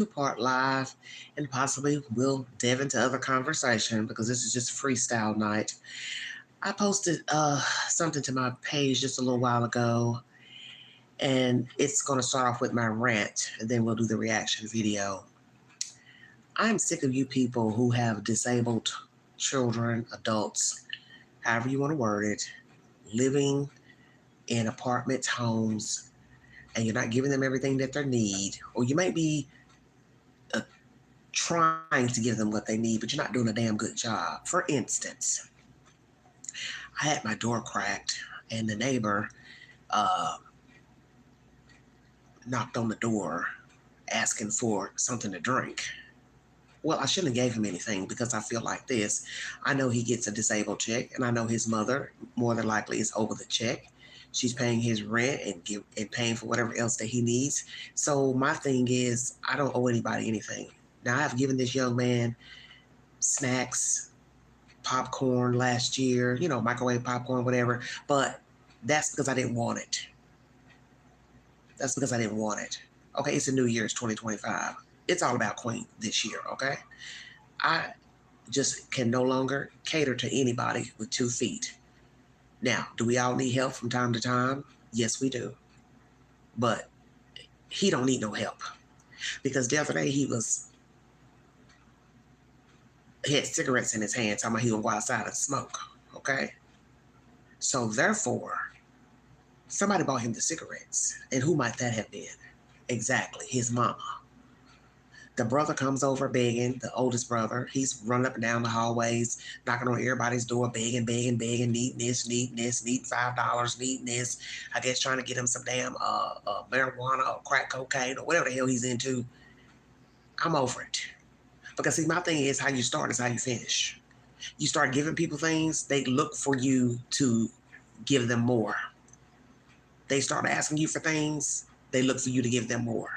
two-part live, and possibly we'll dive into other conversation because this is just freestyle night. I posted something to my page just a little while ago, and it's going to start off with my rant, and then we'll do the reaction video. I'm sick of you people who have disabled children, adults, however you want to word it, living in apartments, homes, and you're not giving them everything that they need, or you might be uh, trying to give them what they need, but you're not doing a damn good job. For instance, I had my door cracked, and the neighbor uh, knocked on the door asking for something to drink. Well, I shouldn't have gave him anything because I feel like this. I know he gets a disabled check, and I know his mother more than likely is over the check. She's paying his rent and paying for whatever else that he needs. So my thing is, I don't owe anybody anything. Now I've given this young man snacks, popcorn last year, microwave popcorn, whatever. But that's because I didn't want it. That's because I didn't want it. Okay, it's a new year, it's 2025. It's all about Queen this year, okay? I just can no longer cater to anybody with 2 feet. Now, do we all need help from time to time? Yes, we do. But he don't need no help. Because the other day he had cigarettes in his hand, talking about he would go outside and smoke, okay? So therefore, somebody bought him the cigarettes. And who might that have been? Exactly, his mama. The brother comes over begging, the oldest brother. He's running up and down the hallways, knocking on everybody's door, begging, needing this, needing $5, needing this. I guess trying to get him some damn marijuana or crack cocaine or whatever the hell he's into. I'm over it. Because see, my thing is how you start is how you finish. You start giving people things, they look for you to give them more. They start asking you for things, they look for you to give them more.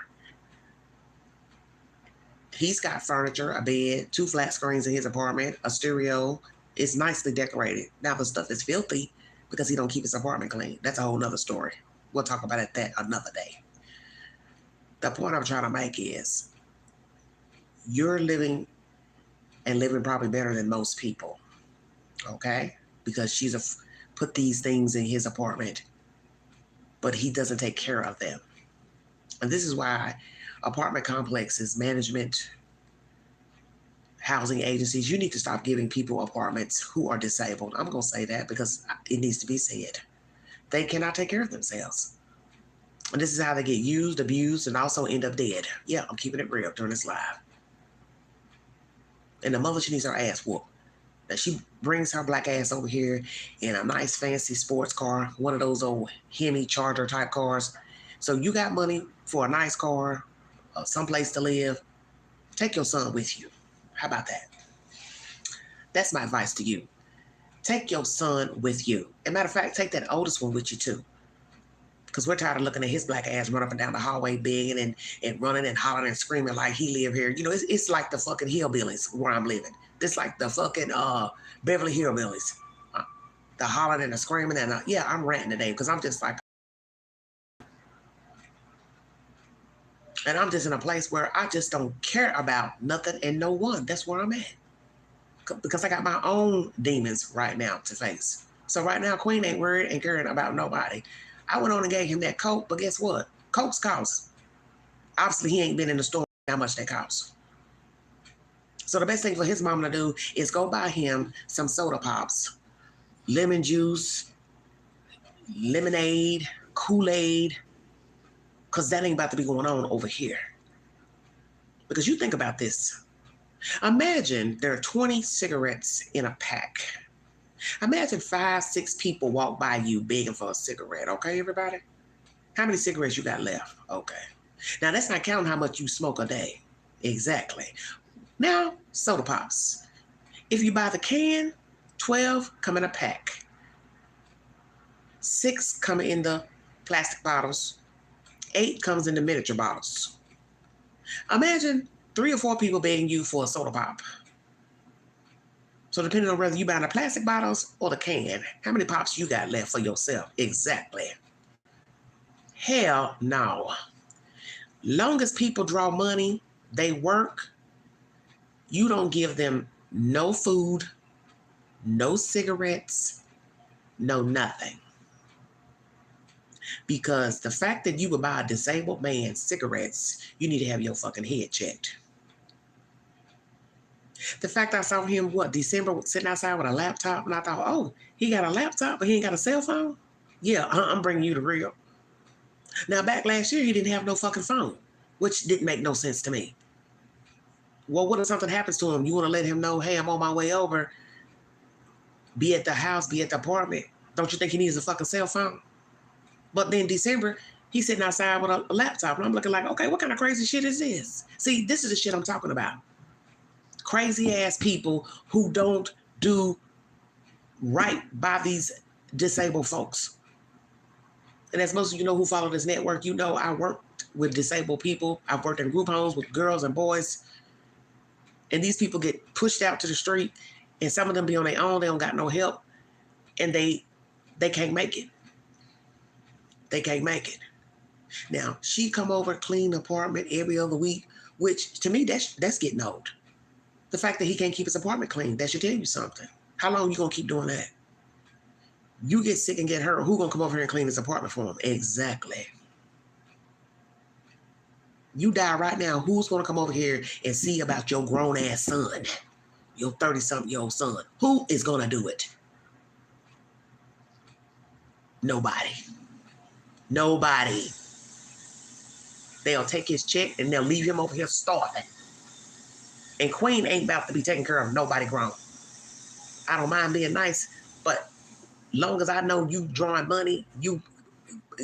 He's got furniture, a bed, 2 flat screens in his apartment, a stereo. It's nicely decorated. Now the stuff is filthy because he don't keep his apartment clean. That's a whole nother story. We'll talk about that another day. The point I'm trying to make is you're living probably better than most people, okay? Because she's put these things in his apartment, but he doesn't take care of them. And this is why apartment complexes, management, housing agencies, you need to stop giving people apartments who are disabled. I'm going to say that because it needs to be said. They cannot take care of themselves. And this is how they get used, abused, and also end up dead. Yeah, I'm keeping it real during this live. And the mother, she needs her ass whooped. Now she brings her black ass over here in a nice fancy sports car, one of those old Hemi Charger type cars. So you got money for a nice car, someplace to live, take your son with you. How about that? That's my advice to you. Take your son with you. As a matter of fact, take that oldest one with you too. Because we're tired of looking at his black ass run up and down the hallway begging and running and hollering and screaming like he live here. It's like the fucking hillbillies where I'm living. It's like the fucking Beverly Hillbillies. The hollering and the screaming and yeah, I'm ranting today because I'm just like, and I'm just in a place where I just don't care about nothing and no one. That's where I'm at. Because I got my own demons right now to face. So right now, Queen ain't worried and caring about nobody. I went on and gave him that Coke, but guess what? Cokes cost. Obviously, he ain't been in the store how much they cost. So the best thing for his mama to do is go buy him some soda pops, lemon juice, lemonade, Kool-Aid, because that ain't about to be going on over here. Because you think about this. Imagine there are 20 cigarettes in a pack. Imagine 5, 6 people walk by you begging for a cigarette, okay, everybody? How many cigarettes you got left? Okay. Now, that's not counting how much you smoke a day. Exactly. Now, soda pops. If you buy the can, 12 come in a pack. 6 come in the plastic bottles. 8 comes in the miniature bottles. Imagine 3 or 4 people begging you for a soda pop. So depending on whether you buy the plastic bottles or the can, how many pops you got left for yourself? Exactly. Hell no. Long as people draw money, They work. You don't give them no food, no cigarettes, no nothing. Because the fact that you would buy a disabled man cigarettes, you need to have your fucking head checked. The fact I saw him, December, sitting outside with a laptop, and I thought, oh, he got a laptop, but he ain't got a cell phone? Yeah, I'm bringing you the real. Now, back last year, he didn't have no fucking phone, which didn't make no sense to me. Well, what if something happens to him? You want to let him know, hey, I'm on my way over. Be at the house, be at the apartment. Don't you think he needs a fucking cell phone? But then December, he's sitting outside with a laptop, and I'm looking like, okay, what kind of crazy shit is this? See, this is the shit I'm talking about. Crazy ass people who don't do right by these disabled folks. And as most of you know who follow this network, you know I worked with disabled people. I've worked in group homes with girls and boys. And these people get pushed out to the street, and some of them be on their own. They don't got no help, and they can't make it. They can't make it. Now, she come over, clean the apartment every other week, which to me, that's getting old. The fact that he can't keep his apartment clean, that should tell you something. How long you gonna keep doing that? You get sick and get hurt, who gonna come over here and clean his apartment for him? Exactly. You die right now, who's gonna come over here and see about your grown-ass son? Your 30-something-year-old son. Who is gonna do it? Nobody. Nobody. They'll take his check and they'll leave him over here starving. And Queen ain't about to be taking care of nobody grown. I don't mind being nice, but long as I know you drawing money, you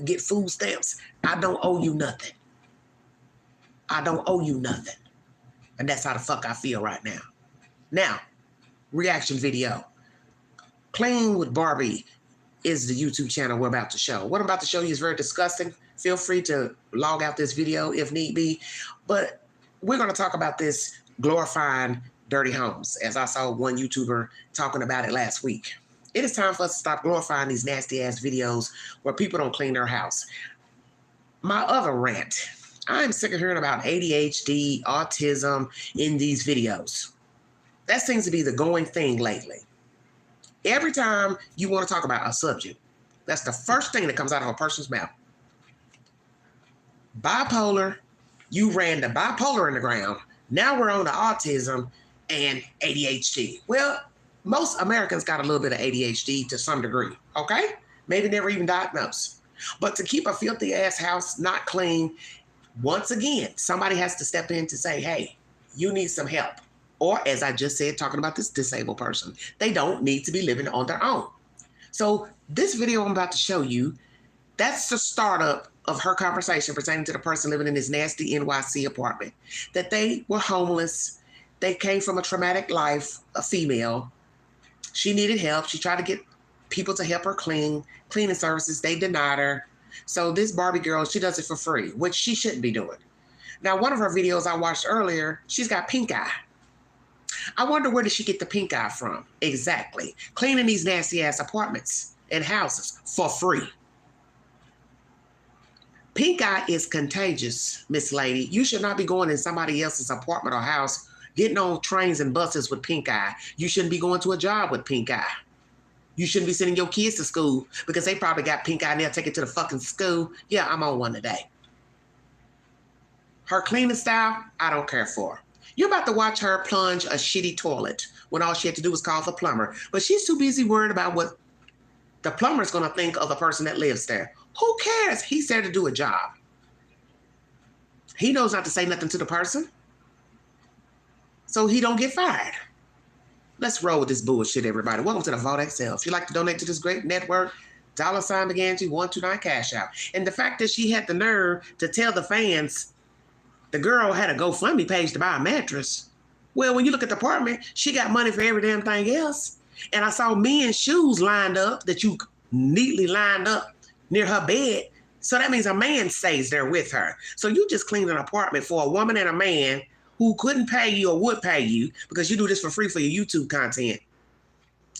get food stamps, I don't owe you nothing. I don't owe you nothing. And that's how the fuck I feel right now. Now, reaction video. Clean with Barbie is the YouTube channel we're about to show. What I'm about to show you is very disgusting. Feel free to log out this video if need be. But we're going to talk about this glorifying dirty homes, as I saw one YouTuber talking about it last week. It is time for us to stop glorifying these nasty ass videos where people don't clean their house. My other rant. I'm sick of hearing about ADHD, autism in these videos. That seems to be the going thing lately. Every time you want to talk about a subject, that's the first thing that comes out of a person's mouth. Bipolar, you ran the bipolar in the ground. Now we're on to autism and ADHD. Well, most Americans got a little bit of ADHD to some degree, okay? Maybe never even diagnosed. But to keep a filthy ass house not clean, once again, somebody has to step in to say, hey, you need some help. Or as I just said, talking about this disabled person, they don't need to be living on their own. So this video I'm about to show you, that's the startup of her conversation pertaining to the person living in this nasty NYC apartment. That they were homeless. They came from a traumatic life, a female. She needed help. She tried to get people to help her cleaning services. They denied her. So this Barbie girl, she does it for free, which she shouldn't be doing. Now, one of her videos I watched earlier, she's got pink eye. I wonder where did she get the pink eye from? Exactly. Cleaning these nasty ass apartments and houses for free. Pink eye is contagious, Miss Lady. You should not be going in somebody else's apartment or house, getting on trains and buses with pink eye. You shouldn't be going to a job with pink eye. You shouldn't be sending your kids to school because they probably got pink eye and they'll take it to the fucking school. Yeah, I'm on one today. Her cleaning style, I don't care for. You're about to watch her plunge a shitty toilet when all she had to do was call the plumber. But she's too busy worried about what the plumber's going to think of the person that lives there. Who cares? He's there to do a job. He knows not to say nothing to the person, so he don't get fired. Let's roll with this bullshit, everybody. Welcome to the Vault XL. If you'd like to donate to this great network, $BeganTo129 Cash Out. And the fact that she had the nerve to tell the fans the girl had a GoFundMe page to buy a mattress. Well, when you look at the apartment, she got money for every damn thing else. And I saw men's shoes lined up that you neatly lined up near her bed. So that means a man stays there with her. So you just cleaned an apartment for a woman and a man who couldn't pay you or would pay you because you do this for free for your YouTube content.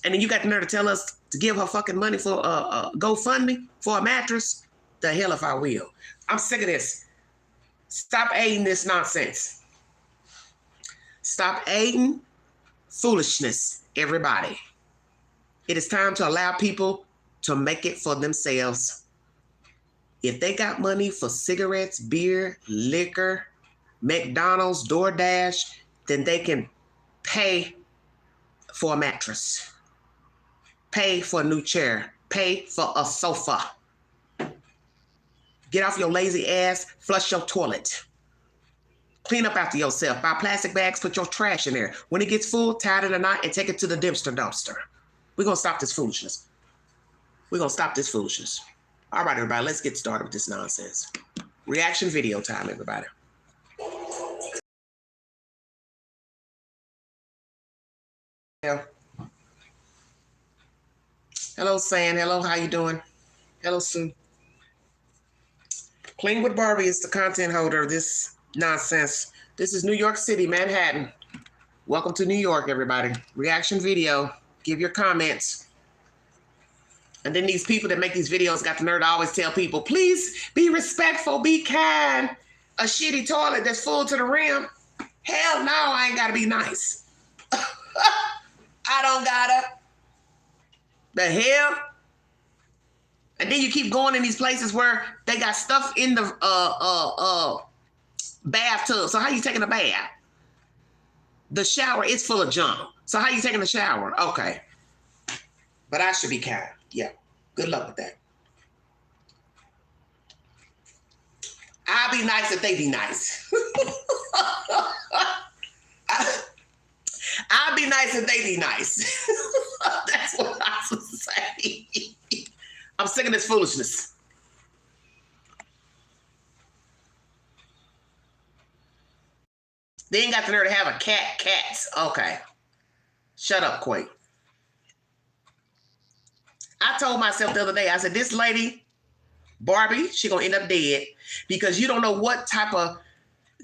And then you got the nerve to tell us to give her fucking money for a GoFundMe for a mattress? The hell if I will. I'm sick of this. Stop aiding this nonsense. Stop aiding foolishness, everybody. It is time to allow people to make it for themselves. If they got money for cigarettes, beer, liquor, McDonald's, DoorDash, then they can pay for a mattress, pay for a new chair, pay for a sofa. Get off your lazy ass, flush your toilet. Clean up after yourself. Buy plastic bags, put your trash in there. When it gets full, tie it in a knot and take it to the dumpster. We're going to stop this foolishness. We're going to stop this foolishness. All right, everybody, let's get started with this nonsense. Reaction video time, everybody. Yeah. Hello, San. Hello, how you doing? Hello, Sue. Clean with Barbie is the content holder of this nonsense. This is New York City, Manhattan. Welcome to New York, everybody. Reaction video. Give your comments. And then these people that make these videos got the nerve to always tell people, please be respectful, be kind. A shitty toilet that's full to the rim. Hell no, I ain't gotta be nice. I don't gotta. The hell? And then you keep going in these places where they got stuff in the bathtub. So how you taking a bath? The shower is full of junk. So how you taking a shower? Okay. But I should be kind. Yeah. Good luck with that. I'll be nice if they be nice. I'll be nice if they be nice. That's what I was saying. I'm sick of this foolishness. They ain't got the nerve to have a cats. Okay. Shut up, Quake. I told myself the other day, I said, this lady, Barbie, she gonna end up dead because you don't know what type of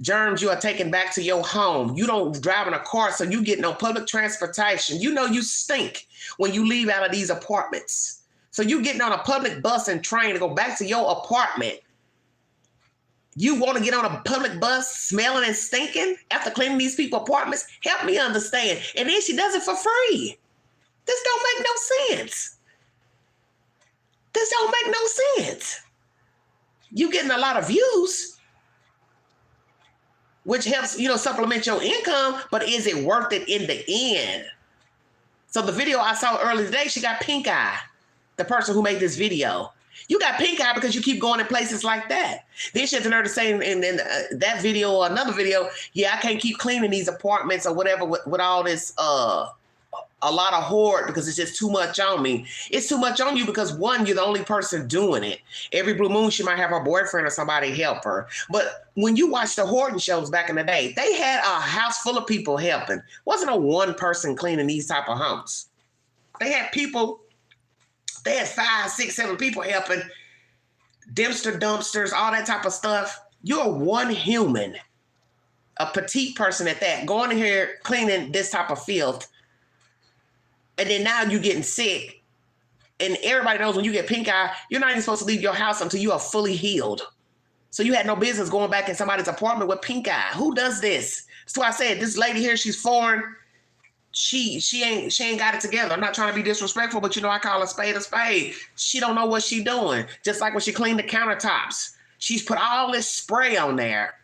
germs you are taking back to your home. You don't drive in a car, so you getting on public transportation. You know you stink when you leave out of these apartments. So you getting on a public bus and train to go back to your apartment. You want to get on a public bus smelling and stinking after cleaning these people's apartments? Help me understand. And then she does it for free. This don't make no sense. This don't make no sense. You getting a lot of views, which helps, supplement your income, but is it worth it in the end? So the video I saw earlier today, she got pink eye, the person who made this video. You got pink eye because you keep going in places like that. Then she had the nerve to say in that video or another video, yeah, I can't keep cleaning these apartments or whatever with all this, a lot of hoard because it's just too much on me. It's too much on you because, one, you're the only person doing it. Every blue moon, she might have her boyfriend or somebody help her. But when you watch the hoarding shows back in the day, they had a house full of people helping. Wasn't a one person cleaning these type of homes. They had people, they had 5, 6, 7 people helping, dumpsters, all that type of stuff. You're one human, a petite person at that, going in here cleaning this type of filth. And then now you're getting sick. And everybody knows when you get pink eye, you're not even supposed to leave your house until you are fully healed. So you had no business going back in somebody's apartment with pink eye. Who does this? That's why I said this lady here, she's foreign. She ain't got it together. I'm not trying to be disrespectful, but I call a spade a spade. She don't know what she doing. Just like when she cleaned the countertops. She's put all this spray on there,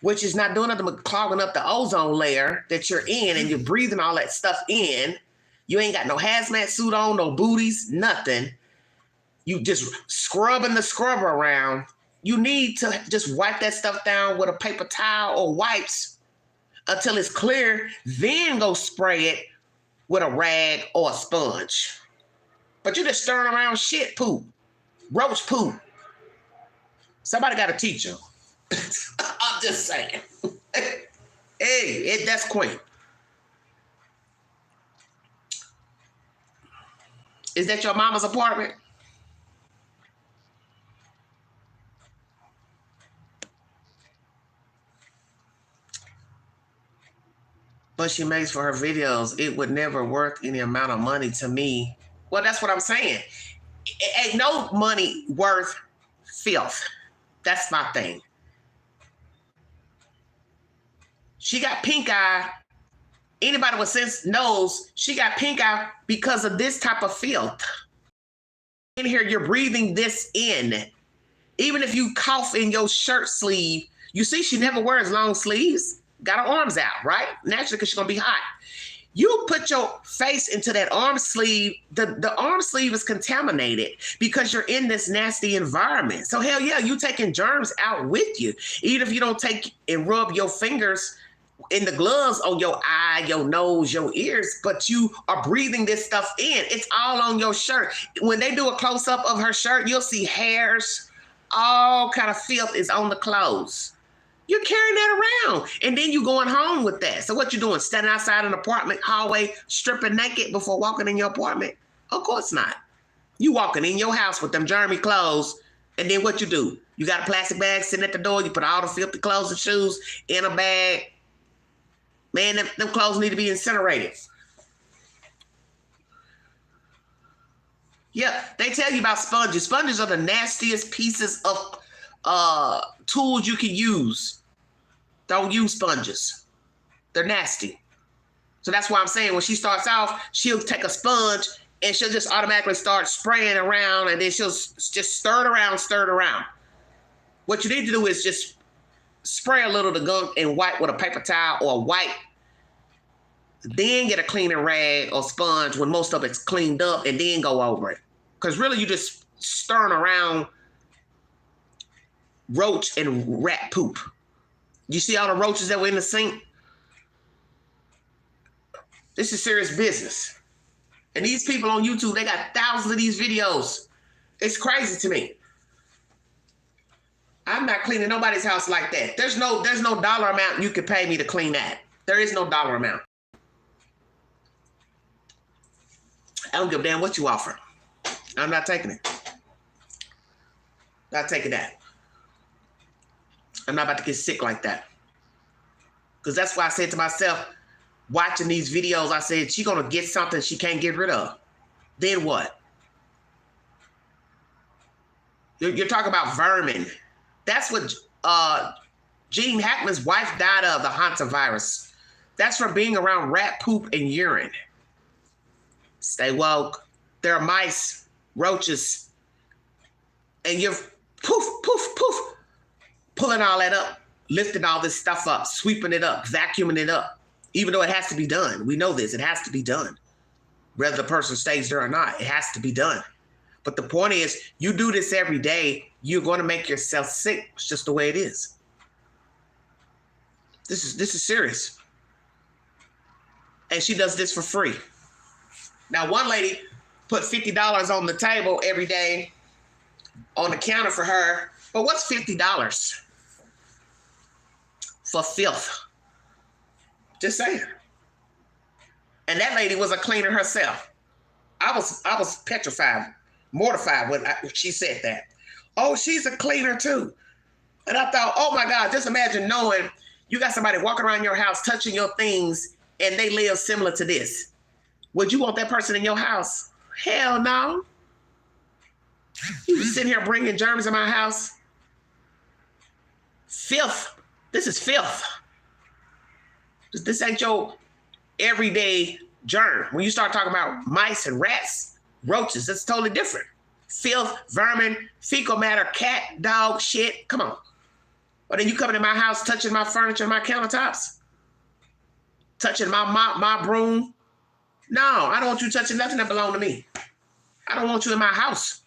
which is not doing nothing but clogging up the ozone layer that you're in, and you're breathing all that stuff in. You ain't got no hazmat suit on, no booties, nothing. You just scrubbing the scrubber around. You need to just wipe that stuff down with a paper towel or wipes until it's clear, then go spray it with a rag or a sponge. But you just stirring around shit poop, roach poop. Somebody got to teach you. I'm just saying. Hey, that's quaint. Is that your mama's apartment? But she makes for her videos. It would never worth any amount of money to me. Well, that's what I'm saying. Ain't no money worth filth. That's my thing. She got pink eye Anybody with sense knows she got pink eye because of this type of filth. In here, you're breathing this in. Even if you cough in your shirt sleeve, you see she never wears long sleeves. Got her arms out, right? Naturally, because she's going to be hot. You put your face into that arm sleeve, the arm sleeve is contaminated because you're in this nasty environment. So hell yeah, you taking germs out with you. Even if you don't take and rub your fingers in the gloves on your eye, your nose, your ears, but you are breathing this stuff in. It's all on your shirt. When they do a close-up of her shirt, you'll see hairs, all kind of filth is on the clothes. You're carrying that around, and then you going home with that. So what you doing? Standing outside an apartment hallway, stripping naked before walking in your apartment? Of course not. You walking in your house with them germy clothes, and then what you do? You got a plastic bag sitting at the door. You put all the filthy clothes and shoes in a bag. Man, them clothes need to be incinerated. Yeah, they tell you about sponges. Sponges are the nastiest pieces of tools you can use. Don't use sponges. They're nasty. So that's why I'm saying when she starts off, she'll take a sponge and she'll just automatically start spraying around, and then she'll just stir it around. What you need to do is just spray a little of the gunk and wipe with a paper towel or a wipe. Then get a cleaning rag or sponge when most of it's cleaned up, and then go over it. Because really, you just stirring around roach and rat poop. You see all the roaches that were in the sink? This is serious business. And these people on YouTube, they got thousands of these videos. It's crazy to me. I'm not cleaning nobody's house like that. There's no dollar amount you could pay me to clean that. There is no dollar amount. I don't give a damn what you offer. I'm not taking it. Not taking that. I'm not about to get sick like that. Because that's why I said to myself, watching these videos, I said, she's going to get something she can't get rid of. Then what? You're talking about vermin. That's what Gene Hackman's wife died of, the hantavirus. That's from being around rat poop and urine. Stay woke. There are mice, roaches, and you're poof, pulling all that up, lifting all this stuff up, sweeping it up, vacuuming it up, even though it has to be done. We know this. It has to be done. Whether the person stays there or not, it has to be done. But the point is, you do this every day, you're going to make yourself sick. It's just the way it is. This is serious. And she does this for free. Now, one lady put $50 on the table every day on the counter for her. But what's $50 for filth? Just saying. And that lady was a cleaner herself. I was petrified, mortified when she said that. Oh, she's a cleaner too. And I thought, oh my God, just imagine knowing you got somebody walking around your house, touching your things, and they live similar to this. Would you want that person in your house? Hell no. You sitting here bringing germs in my house. Filth. This is filth. This ain't your everyday germ. When you start talking about mice and rats, roaches, it's totally different. Filth, vermin, fecal matter, cat, dog, shit. Come on. Or then you coming in my house, touching my furniture, my countertops, touching my broom. No, I don't want you touching nothing that belongs to me. I don't want you in my house.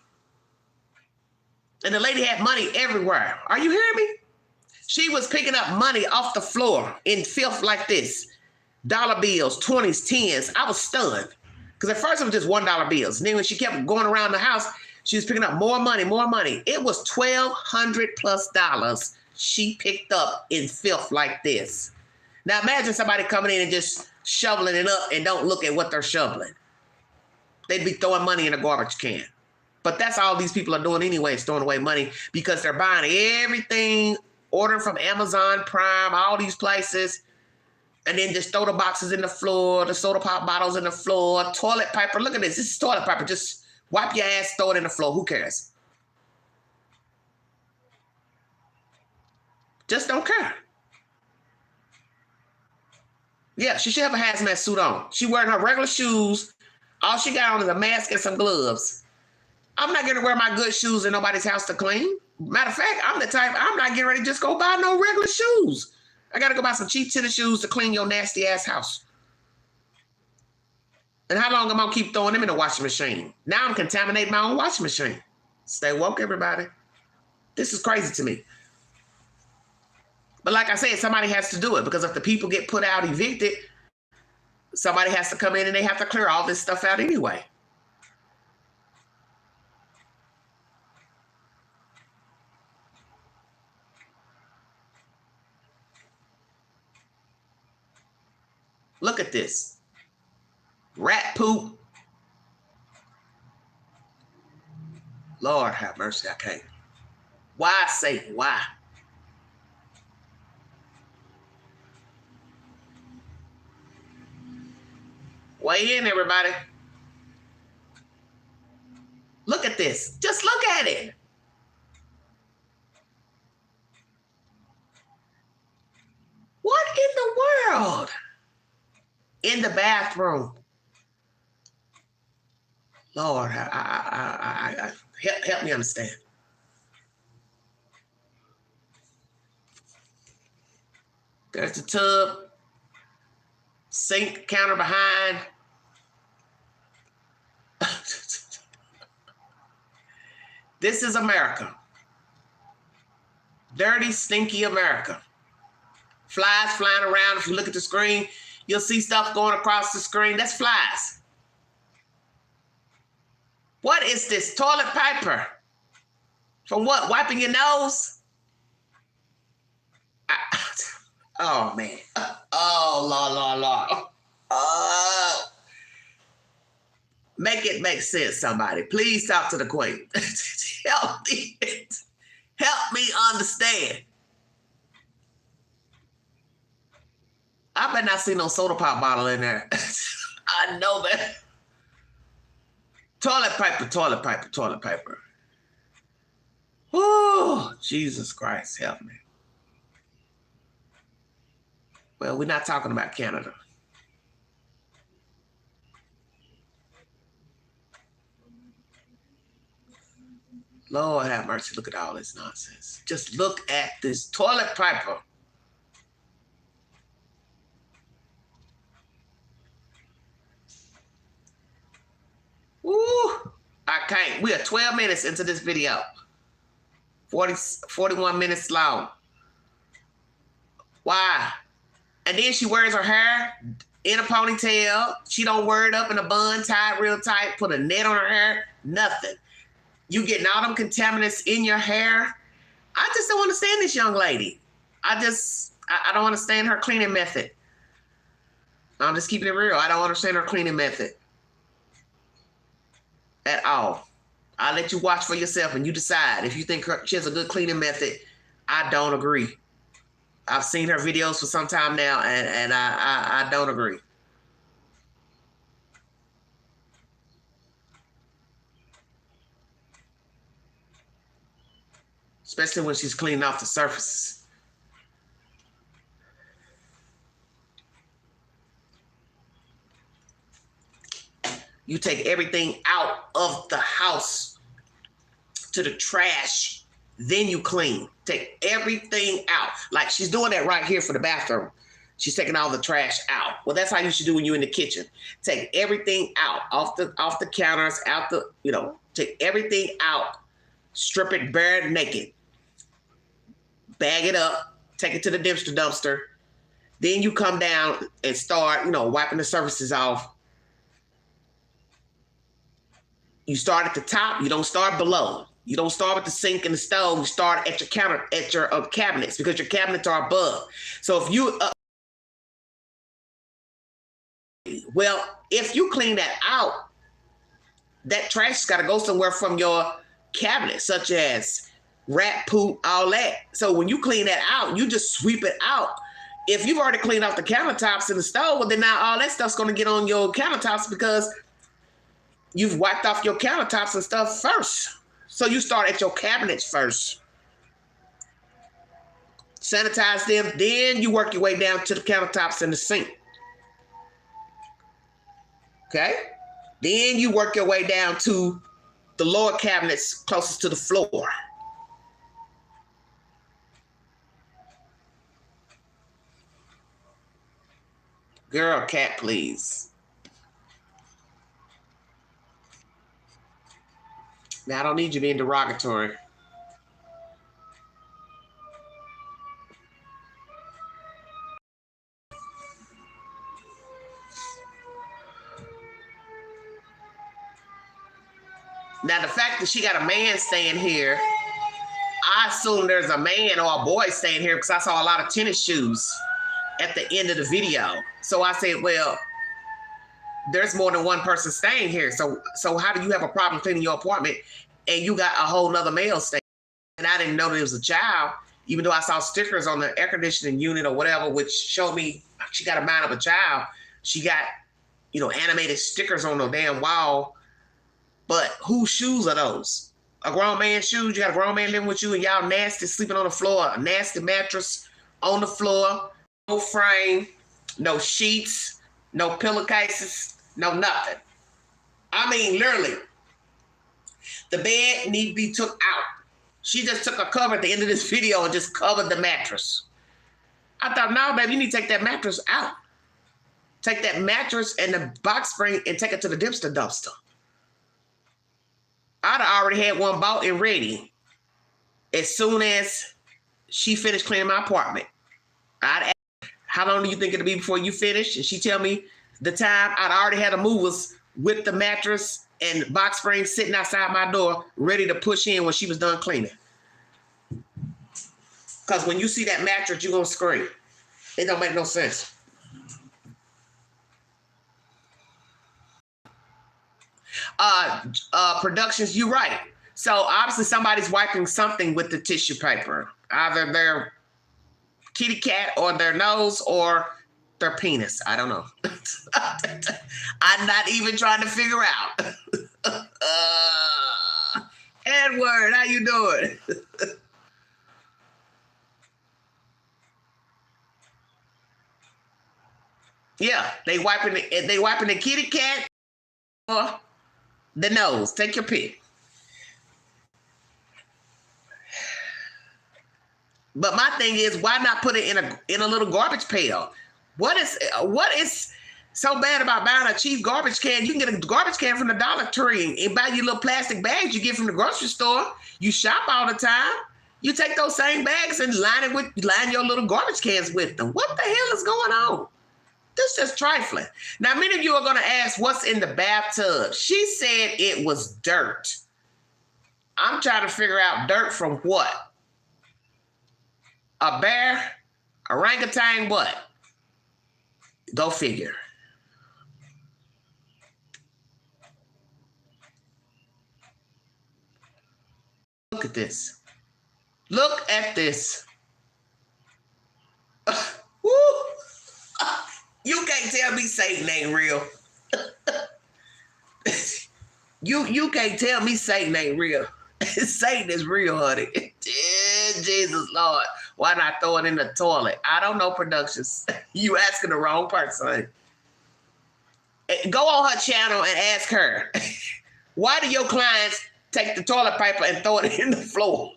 And the lady had money everywhere. Are you hearing me? She was picking up money off the floor in filth like this. Dollar bills, 20s, 10s. I was stunned. Because at first it was just $1 bills. And then when she kept going around the house, she was picking up more money, more money. It was $1,200+ she picked up in filth like this. Now imagine somebody coming in and just shoveling it up and don't look at what they're shoveling. They'd be throwing money in a garbage can. But that's all these people are doing anyway, is throwing away money because they're buying everything, ordering from Amazon Prime, all these places, and then just throw the boxes in the floor, the soda pop bottles in the floor, toilet paper. Look at this. This is toilet paper. Just wipe your ass, throw it in the floor. Who cares? Just don't care. Yeah, she should have a hazmat suit on. She wearing her regular shoes. All she got on is a mask and some gloves. I'm not gonna wear my good shoes in nobody's house to clean. Matter of fact, I'm the type, I'm not getting ready to just go buy no regular shoes. I gotta go buy some cheap tennis shoes to clean your nasty ass house. And how long am I gonna keep throwing them in the washing machine? Now I'm contaminating my own washing machine. Stay woke, everybody. This is crazy to me. But like I said, somebody has to do it, because if the people get put out, evicted, somebody has to come in and they have to clear all this stuff out anyway. Look at this. Rat poop. Lord have mercy, I can't. Why, Satan? Why? Weigh in, everybody. Look at this. Just look at it. What in the world? In the bathroom. Lord, help me understand. There's the tub, sink, counter behind. This is America. Dirty, stinky America. Flies flying around. If you look at the screen, you'll see stuff going across the screen. That's flies. What is this? Toilet paper? From what? Wiping your nose? Oh, man. Oh, Lord. Oh. Make it make sense, somebody. Please talk to the queen. Help me. Help me understand. I better not see no soda pop bottle in there. I know that. Toilet paper. Oh, Jesus Christ, help me. Well, we're not talking about Canada. Lord have mercy, look at all this nonsense. Just look at this toilet paper. Woo, I can't. We are 12 minutes into this video. 41 minutes long. Why? And then she wears her hair in a ponytail. She don't wear it up in a bun, tied real tight, put a net on her hair, nothing. You getting all them contaminants in your hair. I just don't understand this young lady. I don't understand her cleaning method. I'm just keeping it real. I don't understand her cleaning method at all. I'll let you watch for yourself and you decide if you think she has a good cleaning method. I don't agree. I've seen her videos for some time now, and I don't agree. Especially when she's cleaning off the surfaces. You take everything out of the house to the trash, then you clean. Take everything out. Like she's doing that right here for the bathroom. She's taking all the trash out. Well, that's how you should do when you're in the kitchen. Take everything out, off the counters, out the, take everything out, strip it bare naked, bag it up, take it to the dumpster. Then you come down and start, wiping the surfaces off. You start at the top. You don't start below. You don't start with the sink and the stove. You start at your counter, at your cabinets, because your cabinets are above. So if you, if you clean that out, that trash has got to go somewhere from your cabinet, such as rat poop, all that. So when you clean that out, you just sweep it out. If you've already cleaned off the countertops and the stove, well, then now all that stuff's going to get on your countertops because you've wiped off your countertops and stuff first. So you start at your cabinets first. Sanitize them, then you work your way down to the countertops and the sink. Okay? Then you work your way down to the lower cabinets closest to the floor. Girl, cat, please. Now, I don't need you being derogatory. Now, the fact that she got a man staying here, I assume there's a man or a boy staying here because I saw a lot of tennis shoes at the end of the video. So I said, well, there's more than one person staying here. So how do you have a problem cleaning your apartment and you got a whole nother male staying? And I didn't know that it was a child, even though I saw stickers on the air conditioning unit or whatever, which showed me she got a mind of a child. She got, animated stickers on the damn wall. But whose shoes are those? A grown man's shoes? You got a grown man living with you and y'all nasty, sleeping on the floor, a nasty mattress on the floor, no frame, no sheets, no pillowcases, no nothing. I mean, literally, the bed need to be took out. She just took a cover at the end of this video and just covered the mattress. I thought, no, baby, you need to take that mattress out. Take that mattress and the box spring and take it to the dumpster. I'd already had one bought and ready. As soon as she finished cleaning my apartment, I'd ask her, how long do you think it'll be before you finish? And she tell me the time. I'd already had the movers with the mattress and box spring sitting outside my door, ready to push in when she was done cleaning. Because when you see that mattress, you're going to scream. It don't make no sense. Productions, you're right. So obviously somebody's wiping something with the tissue paper. Either their kitty cat or their nose or their penis. I don't know. I'm not even trying to figure out. Edward, how you doing? Yeah, they wiping the kitty cat or the nose. Take your pick. But my thing is, why not put it in a little garbage pail? What is so bad about buying a cheap garbage can? You can get a garbage can from the Dollar Tree and buy your little plastic bags you get from the grocery store. You shop all the time. You take those same bags and line your little garbage cans with them. What the hell is going on? This is just trifling. Now, many of you are going to ask, what's in the bathtub? She said it was dirt. I'm trying to figure out dirt from what? A bear? Orangutan? What? Go figure. Look at this. Look at this. Woo! You can't tell me Satan ain't real. You can't tell me Satan ain't real. Satan is real, honey. Jesus Lord. Why not throw it in the toilet? I don't know, Productions. You asking the wrong person. Go on her channel and ask her, why do your clients take the toilet paper and throw it in the floor?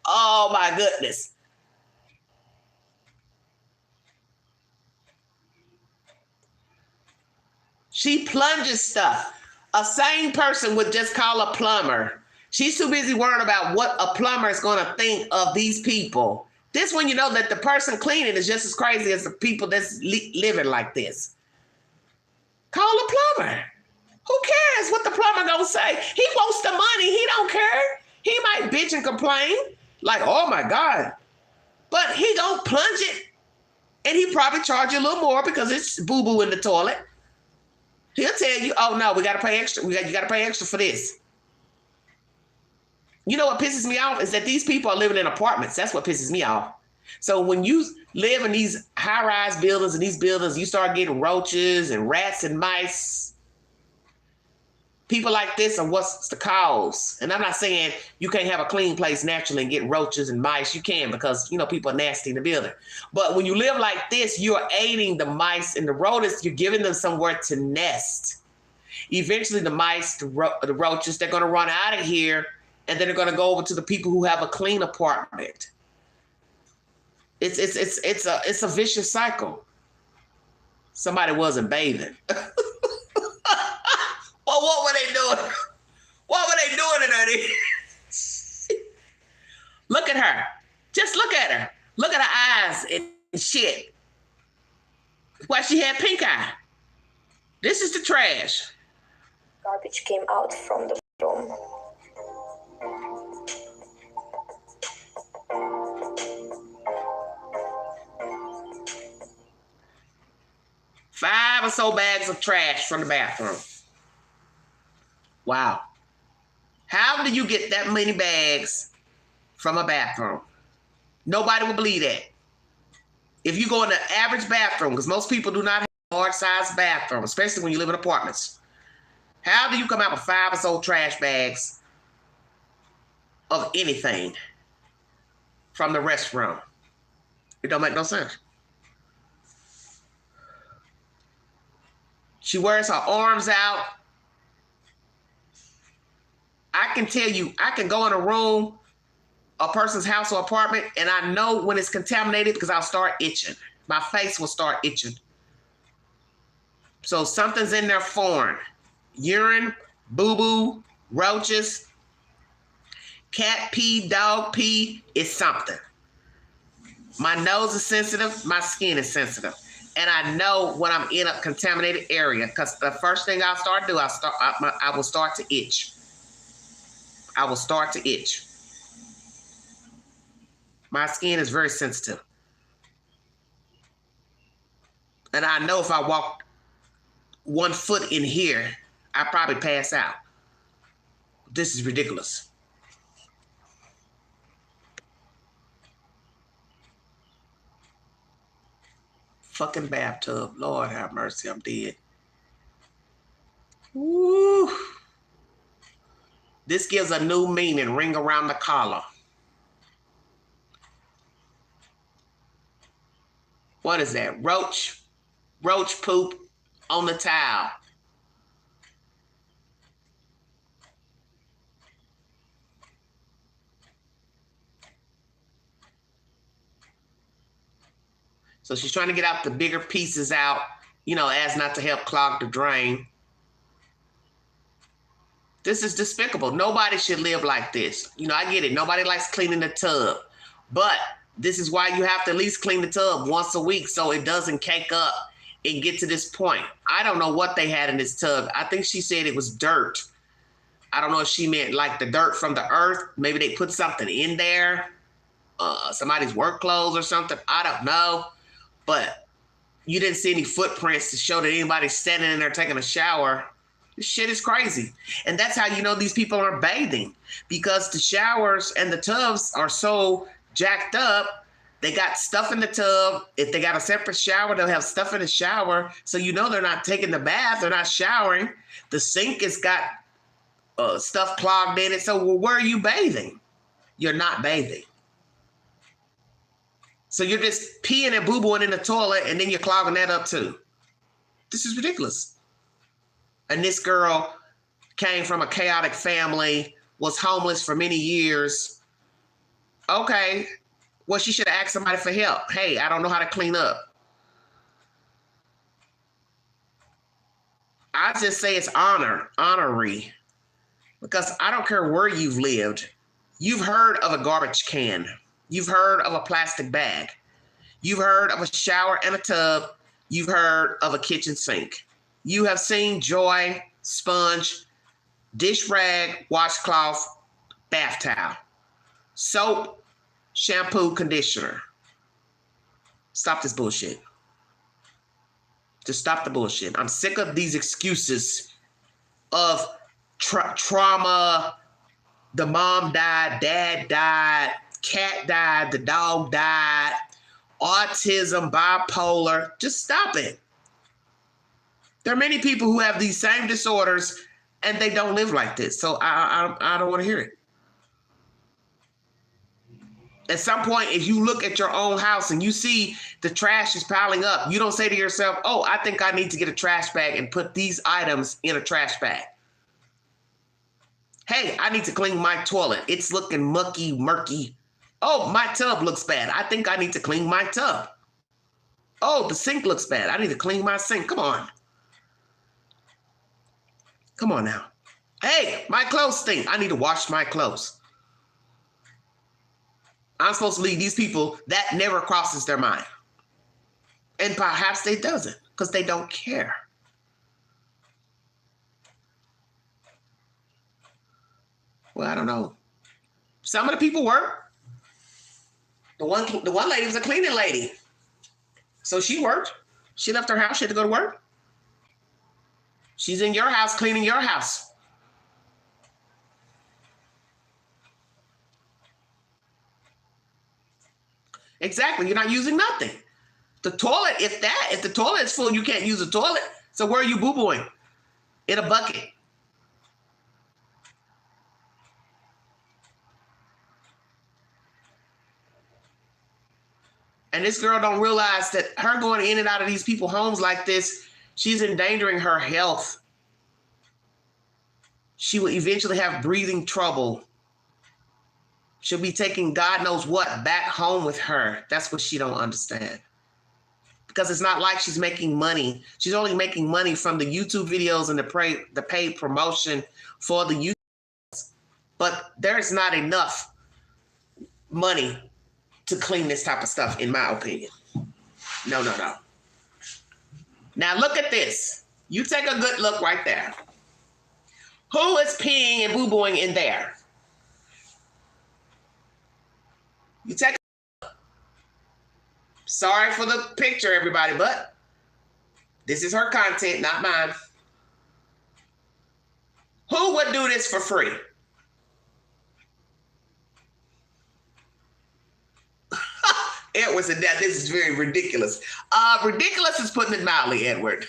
Oh my goodness. She plunges stuff. A sane person would just call a plumber. She's too busy worrying about what a plumber is going to think of these people. This when you know that the person cleaning is just as crazy as the people that's living like this. Call a plumber. Who cares what the plumber gonna say? He wants the money. He don't care. He might bitch and complain like, oh my God. But he gonna plunge it. And he probably charge you a little more because it's boo-boo in the toilet. He'll tell you, oh no, we gotta pay extra. You gotta pay extra for this. You know what pisses me off is that these people are living in apartments. That's what pisses me off. So when you live in these high-rise buildings and these buildings, you start getting roaches and rats and mice. People like this are what's the cause. And I'm not saying you can't have a clean place naturally and get roaches and mice. You can, because, you know, people are nasty in the building. But when you live like this, you're aiding the mice and the rodents. You're giving them somewhere to nest. Eventually, the mice, the roaches, they're going to run out of here, and then they're going to go over to the people who have a clean apartment. It's a vicious cycle. Somebody wasn't bathing. Well, what were they doing? What were they doing in there? Look at her. Just look at her. Look at her eyes and shit. Why she had pink eye. This is the trash. Garbage came out from the room. Five or so bags of trash from the bathroom. Wow. How do you get that many bags from a bathroom? Nobody will believe that. If you go in the average bathroom, because most people do not have a large-sized bathroom, especially when you live in apartments. How do you come out with 5 or so trash bags of anything from the restroom? It don't make no sense. She wears her arms out. I can tell you, I can go in a room, a person's house or apartment, and I know when it's contaminated because I'll start itching. My face will start itching. So something's in there foreign. Urine, boo-boo, roaches, cat pee, dog pee, is something. My nose is sensitive, my skin is sensitive. And I know when I'm in a contaminated area, because the first thing I'll start to do, I will start to itch. I will start to itch. My skin is very sensitive. And I know if I walk 1 foot in here, I probably pass out. This is ridiculous. Fucking bathtub. Lord have mercy, I'm dead. Woo. This gives a new meaning, ring around the collar. What is that? Roach poop on the towel. So she's trying to get out the bigger pieces out, you know, as not to help clog the drain. This is despicable. Nobody should live like this. You know, I get it. Nobody likes cleaning the tub. But this is why you have to at least clean the tub once a week so it doesn't cake up and get to this point. I don't know what they had in this tub. I think she said it was dirt. I don't know if she meant like the dirt from the earth. Maybe they put something in there. Somebody's work clothes or something. I don't know. But you didn't see any footprints to show that anybody's standing in there taking a shower. This shit is crazy. And that's how you know these people are bathing, because the showers and the tubs are so jacked up. They got stuff in the tub. If they got a separate shower, they'll have stuff in the shower. So you know they're not taking the bath. They're not showering. The sink has got stuff clogged in it. So where are you bathing? You're not bathing. So you're just peeing and boo-booing in the toilet, and then you're clogging that up too. This is ridiculous. And this girl came from a chaotic family, was homeless for many years. Okay, well, she should have asked somebody for help. Hey, I don't know how to clean up. I just say it's honorary, because I don't care where you've lived. You've heard of a garbage can. You've heard of a plastic bag. You've heard of a shower and a tub. You've heard of a kitchen sink. You have seen joy, sponge, dish rag, washcloth, bath towel, soap, shampoo, conditioner. Stop this bullshit. Just stop the bullshit. I'm sick of these excuses of trauma. The mom died, dad died, cat died, the dog died, autism, bipolar. Just stop it. There are many people who have these same disorders And they don't live like this. So I don't want to hear it. At some point, if you look at your own house and you see the trash is piling up, you don't say to yourself, oh, I think I need to get a trash bag and put these items in a trash bag. Hey, I need to clean my toilet. It's looking mucky, murky. Oh, my tub looks bad. I think I need to clean my tub. Oh, the sink looks bad. I need to clean my sink. Come on. Come on now. Hey, my clothes stink. I need to wash my clothes. I'm supposed to lead these people. That never crosses their mind. And perhaps they doesn't, because they don't care. Well, I don't know. Some of the people work. The one lady was a cleaning lady. So she worked. She left her house. She had to go to work. She's in your house cleaning your house. Exactly. You're not using nothing. The toilet, if the toilet is full, you can't use the toilet. So where are you boo-booing? In a bucket. And this girl don't realize that her going in and out of these people's homes like this, she's endangering her health. She will eventually have breathing trouble. She'll be taking God knows what back home with her. That's what she don't understand. Because it's not like she's making money. She's only making money from the YouTube videos and the paid promotion for the YouTube. But there's not enough money to clean this type of stuff, in my opinion. No. Now look at this. You take a good look right there. Who is peeing and boo-booing in there? You take a look. Sorry for the picture, everybody, but this is her content, not mine. Who would do this for free? Edward said that this is very ridiculous. Ridiculous is putting it mildly, Edward.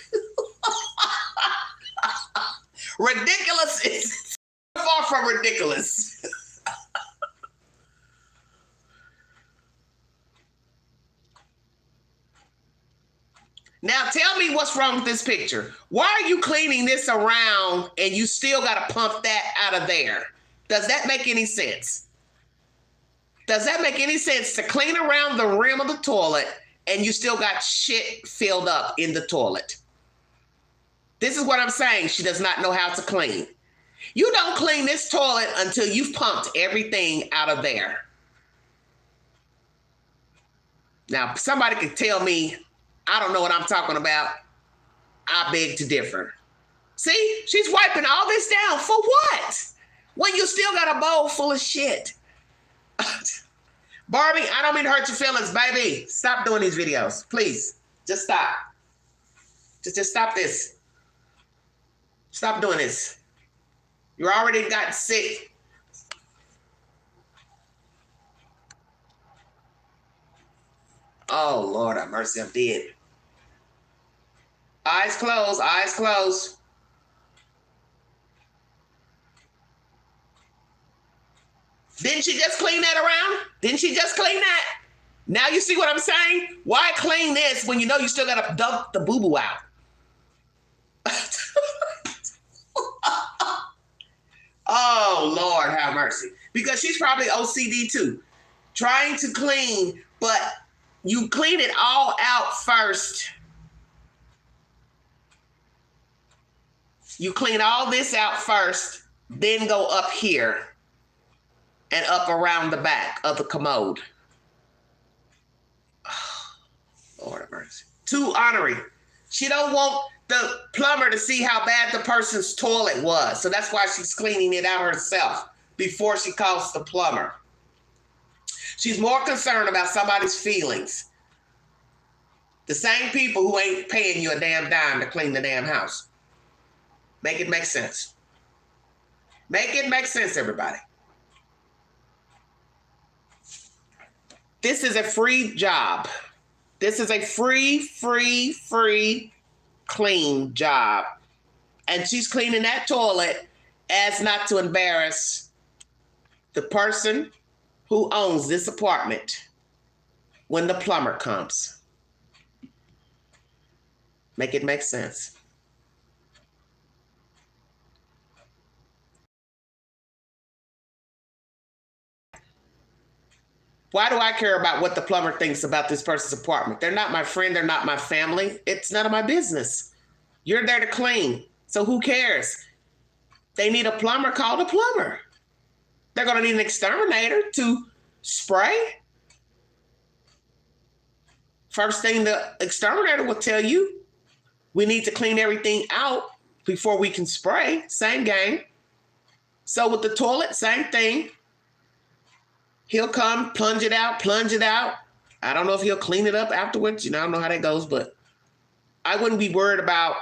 Ridiculous is far from ridiculous. Now tell me what's wrong with this picture. Why are you cleaning this around and you still got to pump that out of there? Does that make any sense? Does that make any sense to clean around the rim of the toilet and you still got shit filled up in the toilet? This is what I'm saying. She does not know how to clean. You don't clean this toilet until you've pumped everything out of there. Now, somebody could tell me, I don't know what I'm talking about. I beg to differ. See, she's wiping all this down for what? When you still got a bowl full of shit. Barbie, I don't mean to hurt your feelings, baby. Stop doing these videos, please. Just stop. Just stop this. Stop doing this. You already got sick. Oh, Lord have mercy, I'm dead. Eyes closed, eyes closed. Didn't she just clean that around? Didn't she just clean that? Now you see what I'm saying? Why clean this when you know you still got to dump the boo-boo out? Oh, Lord have mercy. Because she's probably OCD too. Trying to clean, but you clean it all out first. You clean all this out first, then go up here and up around the back of the commode. Oh, Lord have mercy. Too honoring. She don't want the plumber to see how bad the person's toilet was. So that's why she's cleaning it out herself before she calls the plumber. She's more concerned about somebody's feelings. The same people who ain't paying you a damn dime to clean the damn house. Make it make sense. Make it make sense, everybody. This is a free job. This is a free, clean job. And she's cleaning that toilet as not to embarrass the person who owns this apartment when the plumber comes. Make it make sense. Why do I care about what the plumber thinks about this person's apartment? They're not my friend. They're not my family. It's none of my business. You're there to clean. So who cares? They need a plumber, call the plumber. They're going to need an exterminator to spray. First thing the exterminator will tell you, we need to clean everything out before we can spray. Same game. So with the toilet, same thing. He'll come, plunge it out. I don't know if he'll clean it up afterwards. I don't know how that goes, but I wouldn't be worried about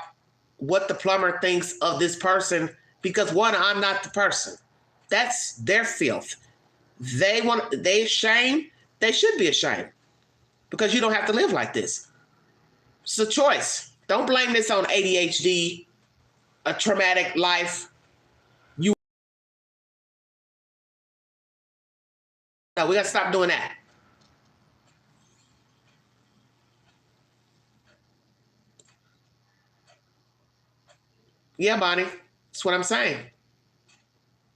what the plumber thinks of this person because, one, I'm not the person. That's their filth. They ashamed. They should be ashamed because you don't have to live like this. It's a choice. Don't blame this on ADHD, a traumatic life. No, we got to stop doing that. Yeah, Bonnie, that's what I'm saying.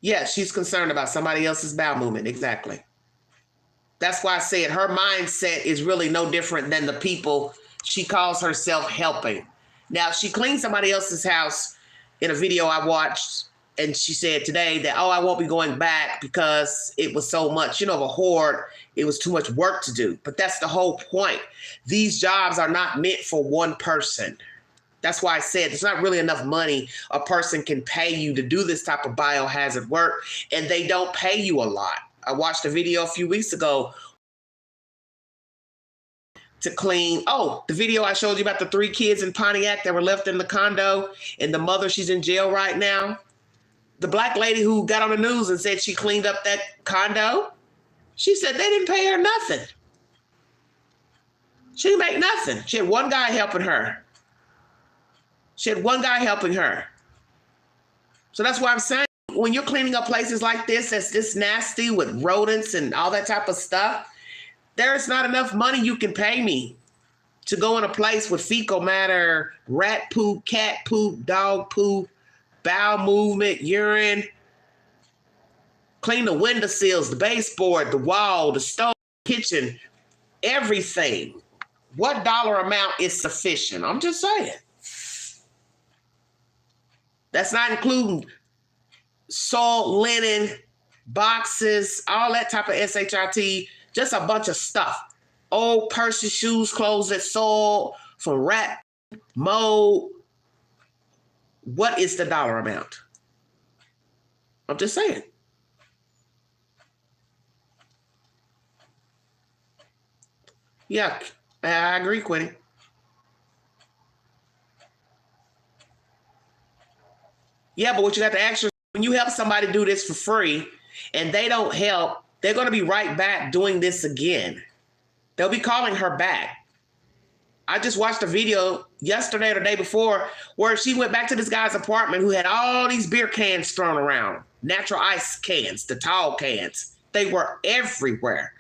Yeah, she's concerned about somebody else's bowel movement. Exactly. That's why I said her mindset is really no different than the people she calls herself helping. Now, she cleaned somebody else's house in a video I watched, and she said today that, I won't be going back because it was so much, of a hoard. It was too much work to do. But that's the whole point. These jobs are not meant for one person. That's why I said there's not really enough money a person can pay you to do this type of biohazard work, and they don't pay you a lot. I watched a video a few weeks ago to clean. The video I showed you about the 3 kids in Pontiac that were left in the condo, and the mother, she's in jail right now. The black lady who got on the news and said she cleaned up that condo, she said they didn't pay her nothing. She didn't make nothing. She had one guy helping her. So that's why I'm saying, when you're cleaning up places like this, that's this nasty with rodents and all that type of stuff, there's not enough money you can pay me to go in a place with fecal matter, rat poop, cat poop, dog poop, bowel movement, urine, clean the windowsills, the baseboard, the wall, the stove, kitchen, everything. What dollar amount is sufficient? I'm just saying. That's not including salt, linen, boxes, all that type of SHIT, just a bunch of stuff. Old purses, shoes, clothes that soiled from rat, mold. What is the dollar amount? I'm just saying. Yeah, I agree, Quinny. Yeah, but what you got to ask yourself, when you help somebody do this for free and they don't help, they're going to be right back doing this again. They'll be calling her back. I just watched a video yesterday or the day before where she went back to this guy's apartment who had all these beer cans thrown around, natural ice cans, the tall cans. They were everywhere.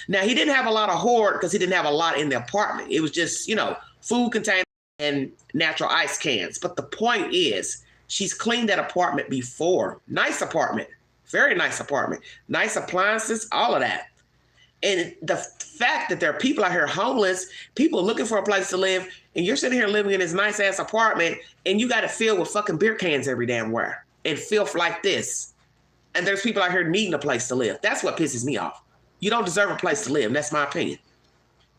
Now, he didn't have a lot of hoard because he didn't have a lot in the apartment. It was just, food containers and natural ice cans. But the point is, she's cleaned that apartment before. Nice apartment, very nice apartment, nice appliances, all of that. And the fact that there are people out here homeless, people looking for a place to live, and you're sitting here living in this nice ass apartment and you got it filled with fucking beer cans every damn where and filth like this. And there's people out here needing a place to live. That's what pisses me off. You don't deserve a place to live. And that's my opinion.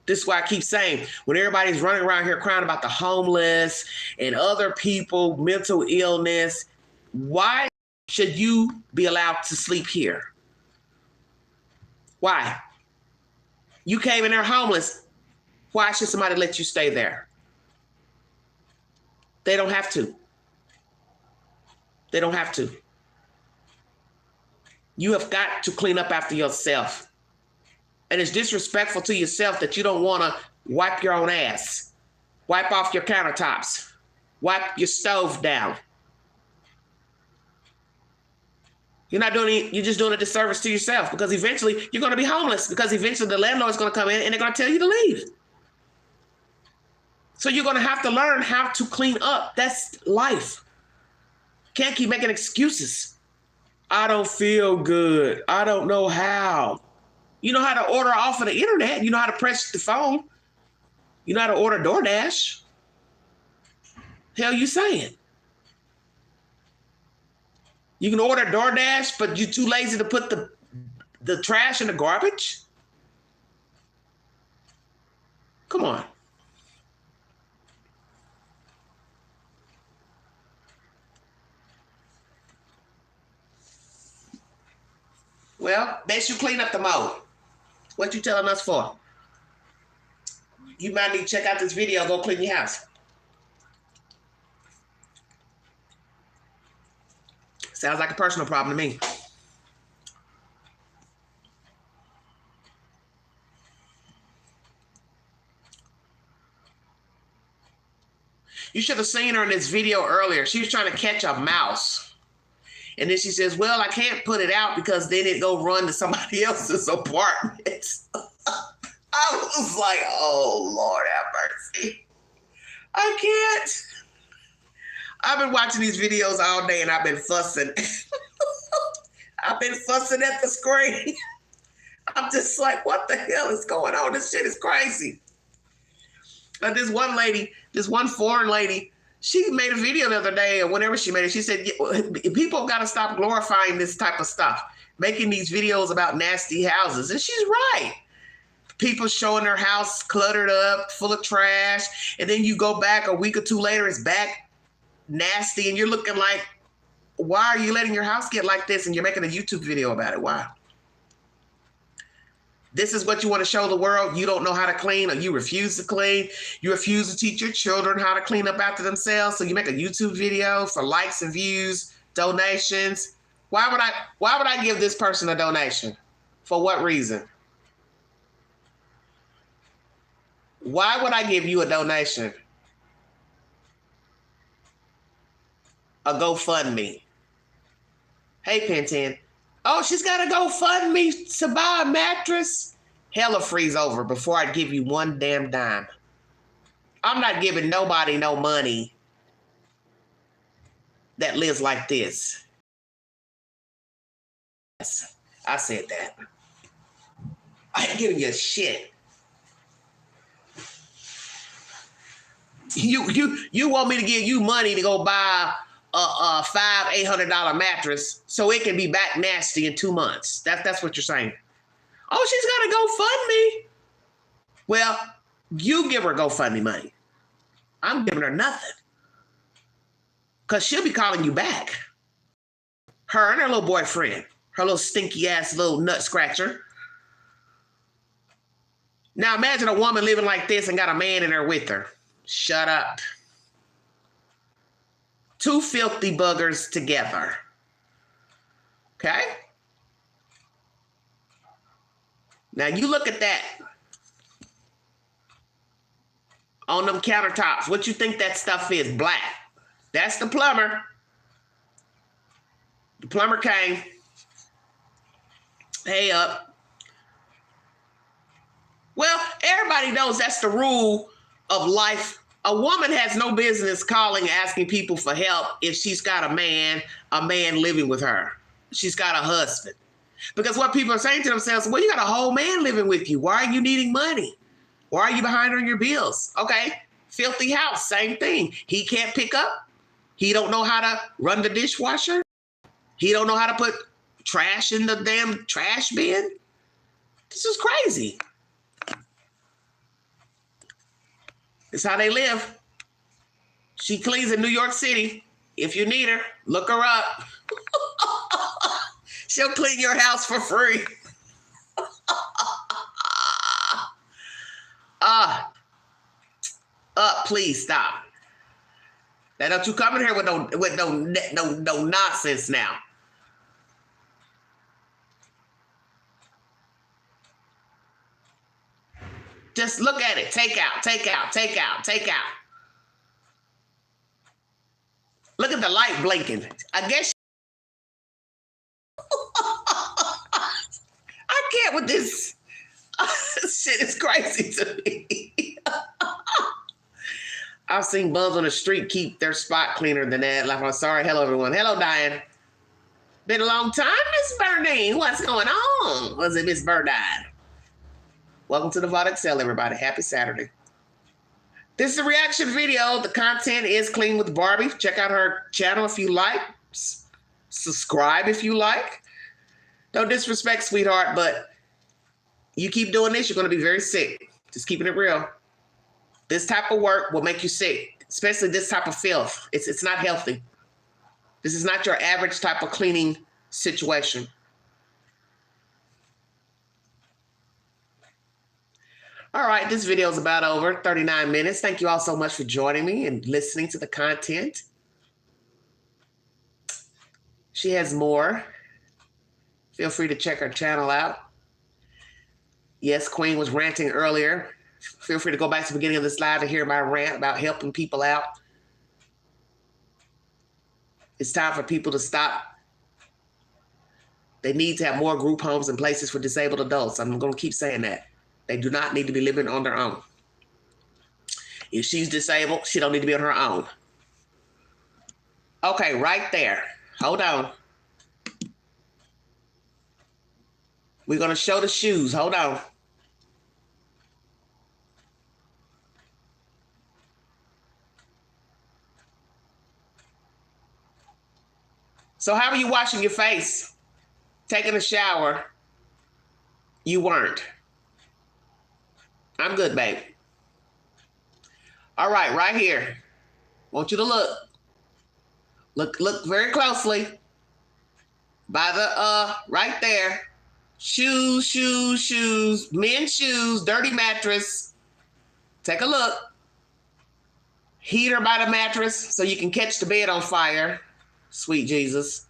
This is why I keep saying, when everybody's running around here crying about the homeless and other people, mental illness, why should you be allowed to sleep here? Why? You came in there homeless. Why should somebody let you stay there? They don't have to. They don't have to. You have got to clean up after yourself. And it's disrespectful to yourself that you don't want to wipe your own ass, wipe off your countertops, wipe your stove down. You're not doing it, you're just doing a disservice to yourself, because eventually you're going to be homeless, because eventually the landlord's going to come in and they're going to tell you to leave. So you're going to have to learn how to clean up. That's life. Can't keep making excuses. I don't feel good. I don't know how. You know how to order off of the internet. You know how to press the phone. You know how to order DoorDash. Hell you saying? You can order DoorDash, but you're too lazy to put the trash in the garbage? Come on. Well, best you clean up the mold. What you telling us for? You might need to check out this video. Go clean your house. Sounds like a personal problem to me. You should have seen her in this video earlier. She was trying to catch a mouse. And then she says, well, I can't put it out because then it go run to somebody else's apartment. I was like, oh, Lord have mercy. I can't. I've been watching these videos all day and I've been fussing. I've been fussing at the screen. I'm just like, what the hell is going on? This shit is crazy. But this one lady, this one foreign lady, she made a video the other day, or whenever she made it, she said, people got to stop glorifying this type of stuff, making these videos about nasty houses. And she's right. People showing their house cluttered up, full of trash. And then you go back a week or two later, it's back nasty. And you're looking like, why are you letting your house get like this? And you're making a YouTube video about it. Why? This is what you want to show the world? You don't know how to clean, or you refuse to clean. You refuse to teach your children how to clean up after themselves. So you make a YouTube video for likes and views, donations. Why would I give this person a donation? For what reason? Why would I give you a donation? A GoFundMe. Hey, Pentin. Oh, she's got to GoFundMe to buy a mattress? Hella freeze over before I give you one damn dime. I'm not giving nobody no money that lives like this. Yes, I said that. I ain't giving you shit. You want me to give you money to go buy a $500-800 mattress so it can be back nasty in 2 months. That's what you're saying. Oh, she's got to GoFundMe. Well, you give her GoFundMe money. I'm giving her nothing. Because she'll be calling you back. Her and her little boyfriend. Her little stinky ass little nut scratcher. Now imagine a woman living like this and got a man in there with her. Shut up. Two filthy buggers together. Okay? Now you look at that. On them countertops. What you think that stuff is? Black. That's the plumber. The plumber came. Hey up. Well, everybody knows that's the rule of life. A woman has no business calling, asking people for help if she's got a man living with her. She's got a husband. Because what people are saying to themselves, well, you got a whole man living with you. Why are you needing money? Why are you behind on your bills? Okay, filthy house, same thing. He can't pick up. He don't know how to run the dishwasher. He don't know how to put trash in the damn trash bin. This is crazy. It's how they live. She cleans in New York City. If you need her, look her up. She'll clean your house for free. Please stop. Now don't you come in here with no nonsense now. Just look at it. Take out, take out, take out, take out. Look at the light blinking. I guess can't with this. Shit is crazy to me. I've seen bums on the street keep their spot cleaner than that. Like, I'm sorry. Hello, everyone. Hello, Diane. Been a long time, Miss Bernine. What's going on? Was it Miss Bernine? Welcome to the Vault Excel, everybody. Happy Saturday. This is a reaction video. The content is Clean with Barbie. Check out her channel if you like. Subscribe if you like. No disrespect, sweetheart, but you keep doing this, you're going to be very sick. Just keeping it real. This type of work will make you sick, especially this type of filth. It's not healthy. This is not your average type of cleaning situation. All right, this video is about over 39 minutes. Thank you all so much for joining me and listening to the content. She has more. Feel free to check her channel out. Yes, Queen was ranting earlier. Feel free to go back to the beginning of this live to hear my rant about helping people out. It's time for people to stop. They need to have more group homes and places for disabled adults. I'm going to keep saying that. They do not need to be living on their own. If she's disabled, she don't need to be on her own. Okay, right there. Hold on. We're going to show the shoes. Hold on. So how are you washing your face? Taking a shower? You weren't. I'm good, babe. All right, right here. Want you to look. Look very closely. By the, right there. Shoes, shoes, shoes. Men's shoes, dirty mattress. Take a look. Heater by the mattress so you can catch the bed on fire. Sweet Jesus.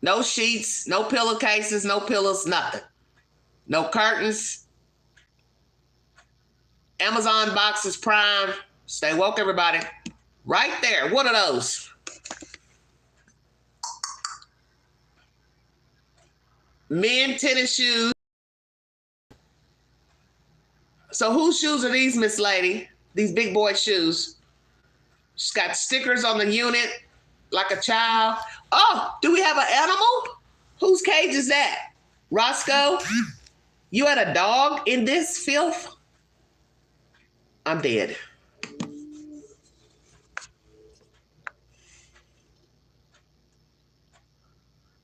No sheets, no pillowcases, no pillows, nothing. No curtains. Amazon boxes, Prime. Stay woke, everybody. Right there. What are those? Men tennis shoes. So whose shoes are these, Miss Lady? These big boy shoes. She's got stickers on the unit like a child. Oh, do we have an animal? Whose cage is that? Roscoe? You had a dog in this filth? I'm dead.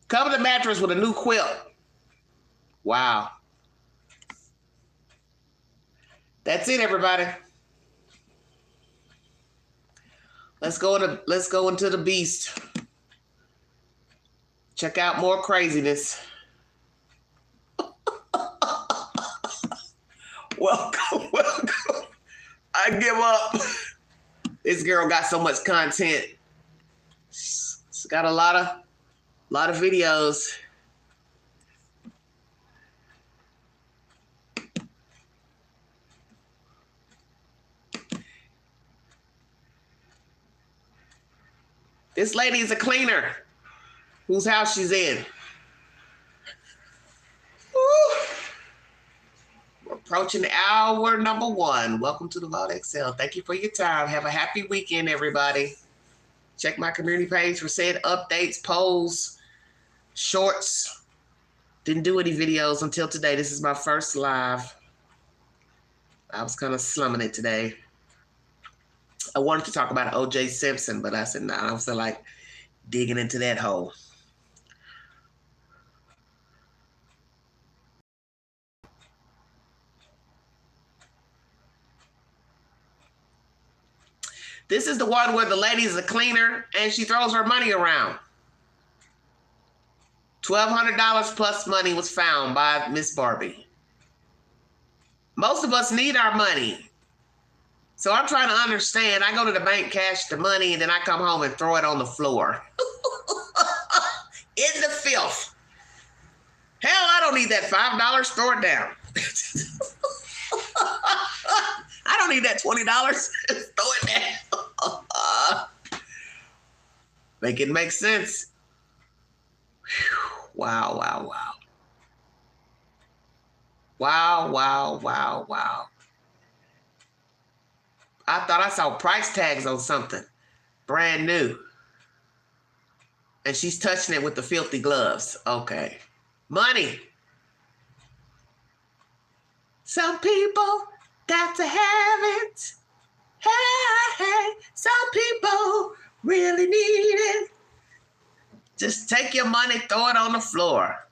Cover the mattress with a new quilt. Wow. That's it, everybody. Let's go into the beast. Check out more craziness. Welcome, welcome. I give up. This girl got so much content. She's got a lot of videos. This lady is a cleaner whose house she's in. Woo. We're approaching hour number 1. Welcome to the Vault Excel. Thank you for your time. Have a happy weekend, everybody. Check my community page for said updates, polls, shorts. Didn't do any videos until today. This is my first live. I was kind of slumming it today. I wanted to talk about O.J. Simpson, but I said, nah, I don't feel like digging into that hole. This is the one where the lady's a cleaner and she throws her money around. $1,200 plus money was found by Miss Barbie. Most of us need our money. So I'm trying to understand. I go to the bank, cash the money, and then I come home and throw it on the floor. In the filth. Hell, I don't need that $5. Throw it down. I don't need that $20. Throw it down. Make it make sense. Whew. Wow, wow, wow. Wow, wow, wow, wow. I thought I saw price tags on something. Brand new. And she's touching it with the filthy gloves. Okay. Money. Some people got to have it. Hey, some people really need it. Just take your money, throw it on the floor.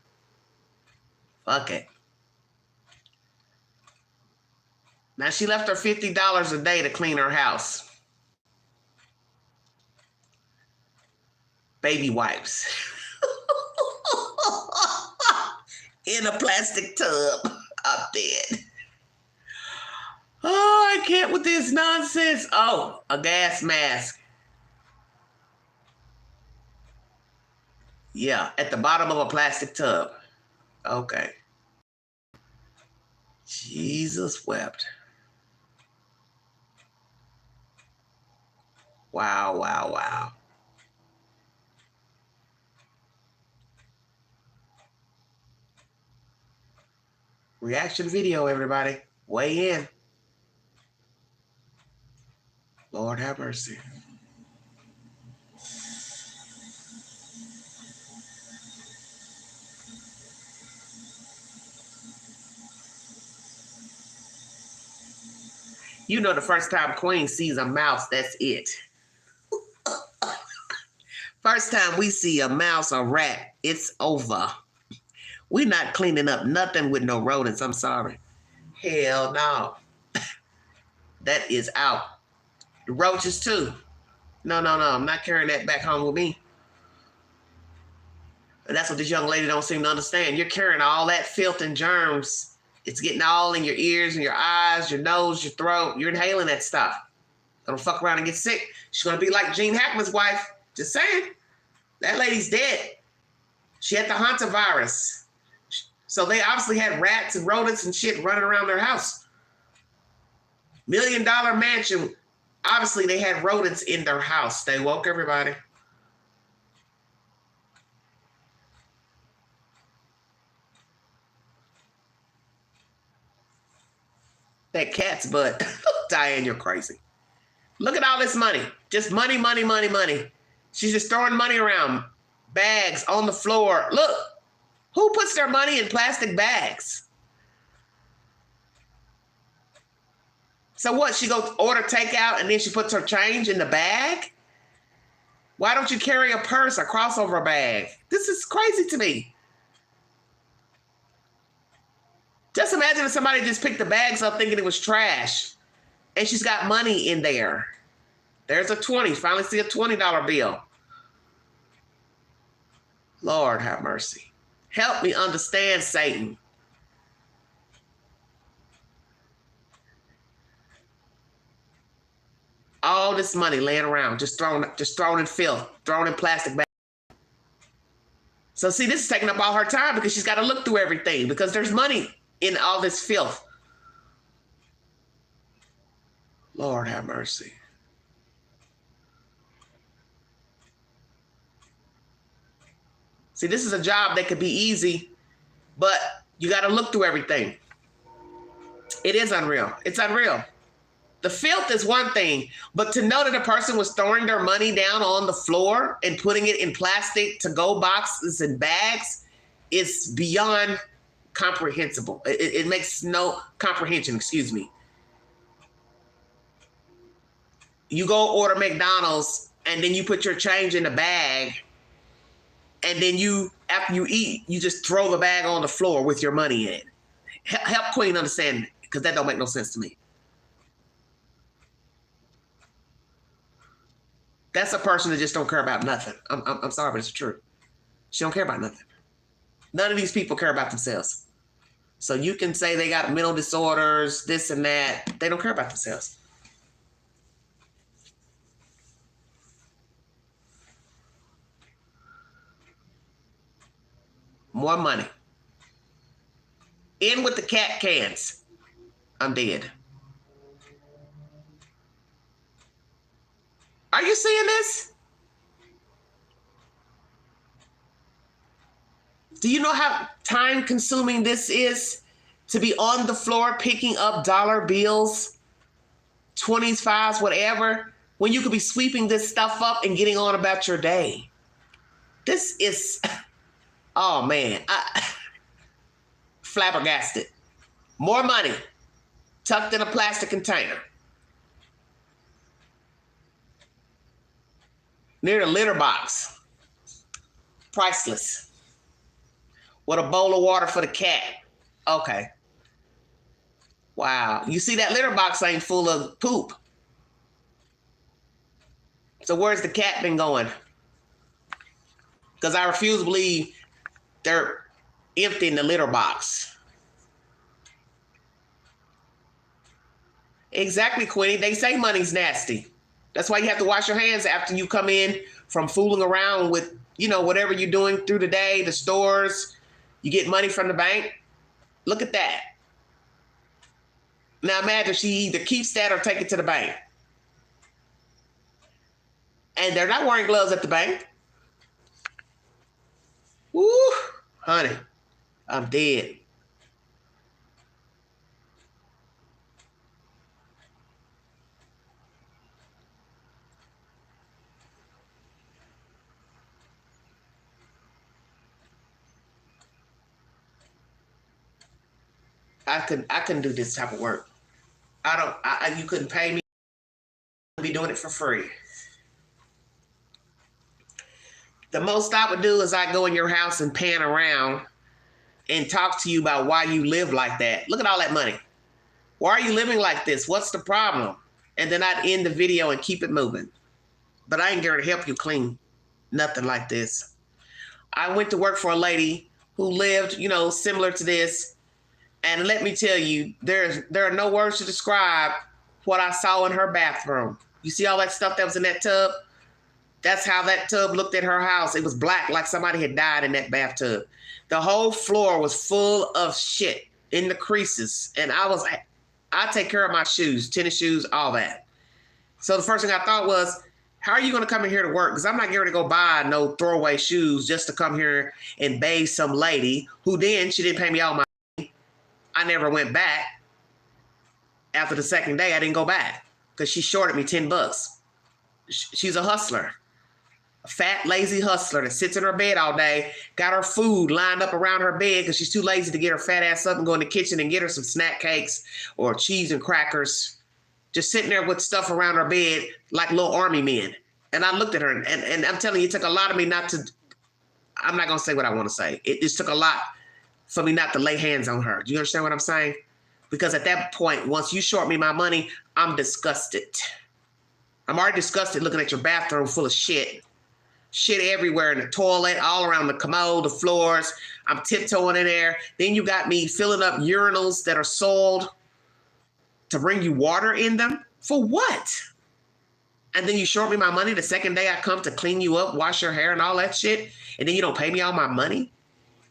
Fuck it. Now she left her $50 a day to clean her house. Baby wipes. In a plastic tub. I'm dead. Oh, I can't with this nonsense. Oh, a gas mask. Yeah, at the bottom of a plastic tub. Okay. Jesus wept. Wow, wow, wow. Reaction video, everybody. Weigh in. Lord have mercy. You know, the first time Queen sees a mouse, that's it. First time we see a mouse or rat, it's over. We're not cleaning up nothing with no rodents. I'm sorry. Hell no. That is out. The roaches too. No. I'm not carrying that back home with me. And that's what this young lady don't seem to understand. You're carrying all that filth and germs. It's getting all in your ears and your eyes, your nose, your throat. You're inhaling that stuff. Gonna fuck around and get sick. She's gonna be like Gene Hackman's wife. Just saying. That lady's dead. She had the hantavirus. So they obviously had rats and rodents and shit running around their house. $1 million mansion. Obviously they had rodents in their house. Stay woke, everybody. That cat's butt. Diane, you're crazy. Look at all this money. Just money, money, money, money. She's just throwing money around. Bags on the floor. Look, who puts their money in plastic bags? So what, she goes order takeout and then she puts her change in the bag? Why don't you carry a purse, a crossover bag? This is crazy to me. Just imagine if somebody just picked the bags up thinking it was trash and she's got money in there. There's a 20, finally see a $20 bill. Lord have mercy. Help me understand, Satan. All this money laying around, just thrown in filth, thrown in plastic bags. So see, this is taking up all her time because she's got to look through everything because there's money in all this filth. Lord have mercy. See, this is a job that could be easy, but you got to look through everything. It is unreal. It's unreal. The filth is one thing, but to know that a person was throwing their money down on the floor and putting it in plastic to-go boxes and bags is beyond comprehensible. It makes no comprehension, excuse me. You go order McDonald's and then you put your change in the bag and then after you eat, you just throw the bag on the floor with your money in it. Help Queen understand, because that don't make no sense to me. That's a person that just don't care about nothing. I'm sorry, but it's true. She don't care about nothing. None of these people care about themselves. So you can say they got mental disorders, this and that. They don't care about themselves. More money. In with the cat cans. I'm dead. Are you seeing this? Do you know how time consuming this is? to be on the floor picking up dollar bills, 20s, 5s, whatever, when you could be sweeping this stuff up and getting on about your day. This is, oh man, flabbergasted. More money tucked in a plastic container near the litter box. Priceless. With a bowl of water for the cat. Okay. Wow. You see, that litter box ain't full of poop. So where's the cat been going? Because I refuse to believe they're emptying the litter box. Exactly, Quinny. They say money's nasty. That's why you have to wash your hands after you come in from fooling around with, you know, whatever you're doing through the day, the stores. You get money from the bank. Look at that. Now imagine she either keeps that or take it to the bank. And they're not wearing gloves at the bank. Woo, honey, I'm dead. I couldn't do this type of work. You couldn't pay me. I'd be doing it for free. The most I would do is I go in your house and pan around and talk to you about why you live like that. Look at all that money. Why are you living like this? What's the problem? And then I'd end the video and keep it moving. But I ain't going to help you clean nothing like this. I went to work for a lady who lived, you know, similar to this. And let me tell you, there are no words to describe what I saw in her bathroom. You see all that stuff that was in that tub? That's how that tub looked at her house. It was black, like somebody had died in that bathtub. The whole floor was full of shit in the creases. And I take care of my shoes, tennis shoes, all that. So the first thing I thought was, how are you going to come in here to work? Because I'm not going to go buy no throwaway shoes just to come here and bathe some lady who then she didn't pay me all my money. I never went back. After the second day, I didn't go back because she shorted me $10. She's a hustler. A fat, lazy hustler that sits in her bed all day, got her food lined up around her bed because she's too lazy to get her fat ass up and go in the kitchen and get her some snack cakes or cheese and crackers. Just sitting there with stuff around her bed like little army men. And I looked at her and I'm telling you, it took a lot of me not to, I'm not going to say what I want to say. It just took a lot for me not to lay hands on her. Do you understand what I'm saying? Because at that point, once you short me my money, I'm disgusted. I'm already disgusted looking at your bathroom full of shit. Shit everywhere in the toilet, all around the commode, the floors. I'm tiptoeing in there. Then you got me filling up urinals that are sold to bring you water in them. For what? And then you short me my money the second day I come to clean you up, wash your hair and all that shit. And then you don't pay me all my money?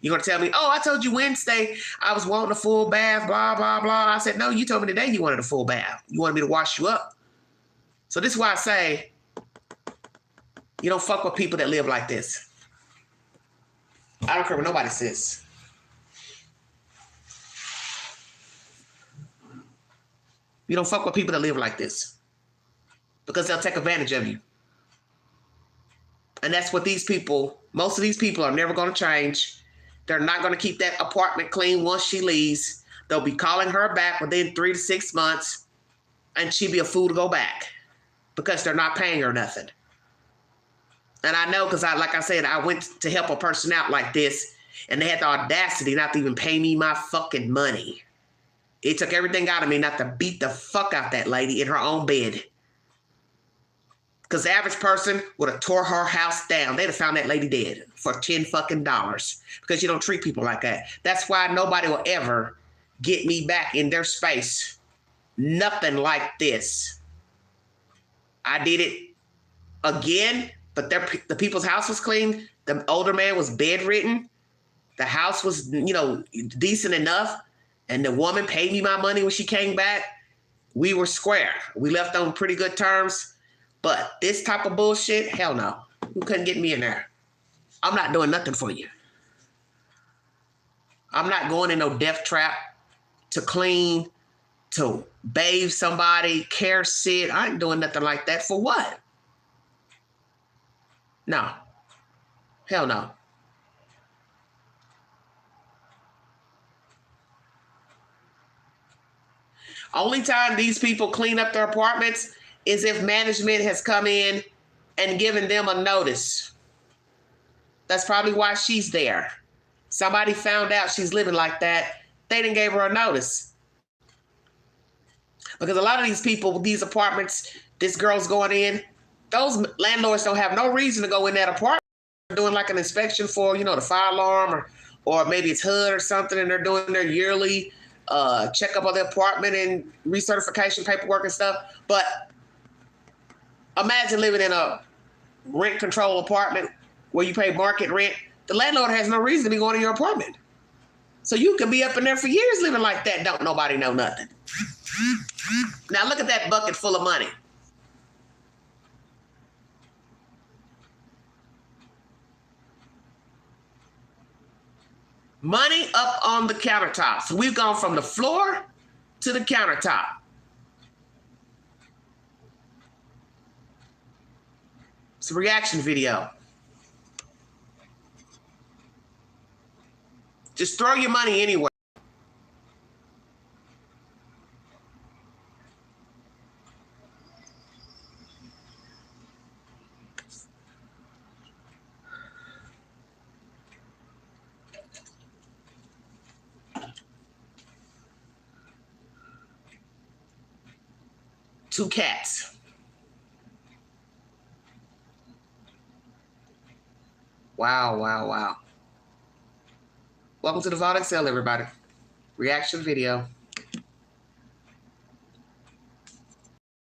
You're going to tell me, oh, I told you Wednesday I was wanting a full bath, blah, blah, blah. I said, no, you told me today you wanted a full bath. You wanted me to wash you up. So this is why I say, you don't fuck with people that live like this. I don't care what nobody says. You don't fuck with people that live like this because they'll take advantage of you. And that's what these people, most of these people are never going to change. They're not going to keep that apartment clean once she leaves. They'll be calling her back within 3 to 6 months and she'll be a fool to go back because they're not paying her nothing. And I know because like I said, I went to help a person out like this and they had the audacity not to even pay me my fucking money. It took everything out of me not to beat the fuck out that lady in her own bed. Because the average person would have tore her house down. They'd have found that lady dead for $10 fucking because you don't treat people like that. That's why nobody will ever get me back in their space. Nothing like this. I did it again, but the people's house was clean. The older man was bedridden. The house was, you know, decent enough. And the woman paid me my money when she came back. We were square. We left on pretty good terms. But this type of bullshit, hell no. You couldn't get me in there. I'm not doing nothing for you. I'm not going in no death trap. to clean, to bathe somebody, care, sit. I ain't doing nothing like that. For what? No. Hell no. Only time these people clean up their apartments is if management has come in and given them a notice. That's probably why she's there. Somebody found out she's living like that. They didn't give her a notice. Because a lot of these people, these apartments, this girl's going in, those landlords don't have no reason to go in that apartment. They're doing like an inspection for, the fire alarm or maybe it's HUD or something, and they're doing their yearly checkup of the apartment and recertification paperwork and stuff. But imagine living in a rent control apartment where you pay market rent. The landlord has no reason to be going to your apartment. So you can be up in there for years living like that. Don't nobody know nothing. Now look at that bucket full of money. Money up on the countertop. So we've gone from the floor to the countertop. It's a reaction video. Just throw your money anywhere. Two cats. Wow, wow, wow. Welcome to the Vault Excel, everybody. Reaction video.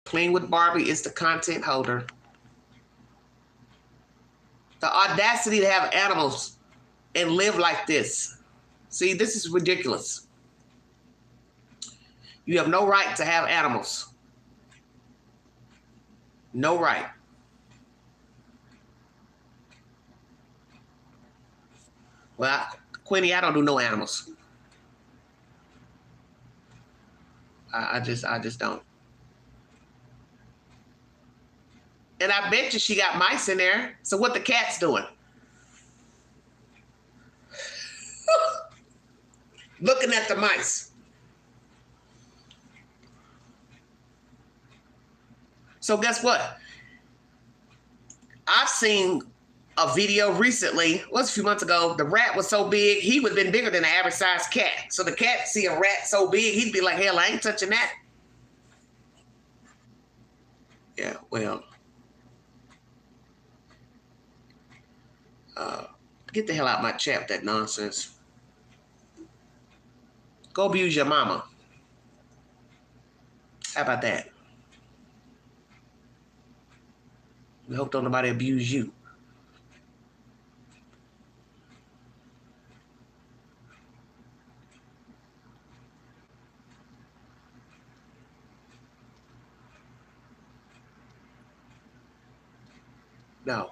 Clean with Barbie is the content holder. The audacity to have animals and live like this. See, this is ridiculous. You have no right to have animals. No right. Well, Queenie, I don't do no animals. I just don't. And I bet you she got mice in there. So what the cat's doing? Looking at the mice. So guess what? I've seen a video recently, it was a few months ago, the rat was so big, he would have been bigger than an average sized cat. So the cat see a rat so big, he'd be like, hell, I ain't touching that. Yeah, well. Get the hell out of my chat with that nonsense. Go abuse your mama. How about that? We hope don't nobody abuse you. No.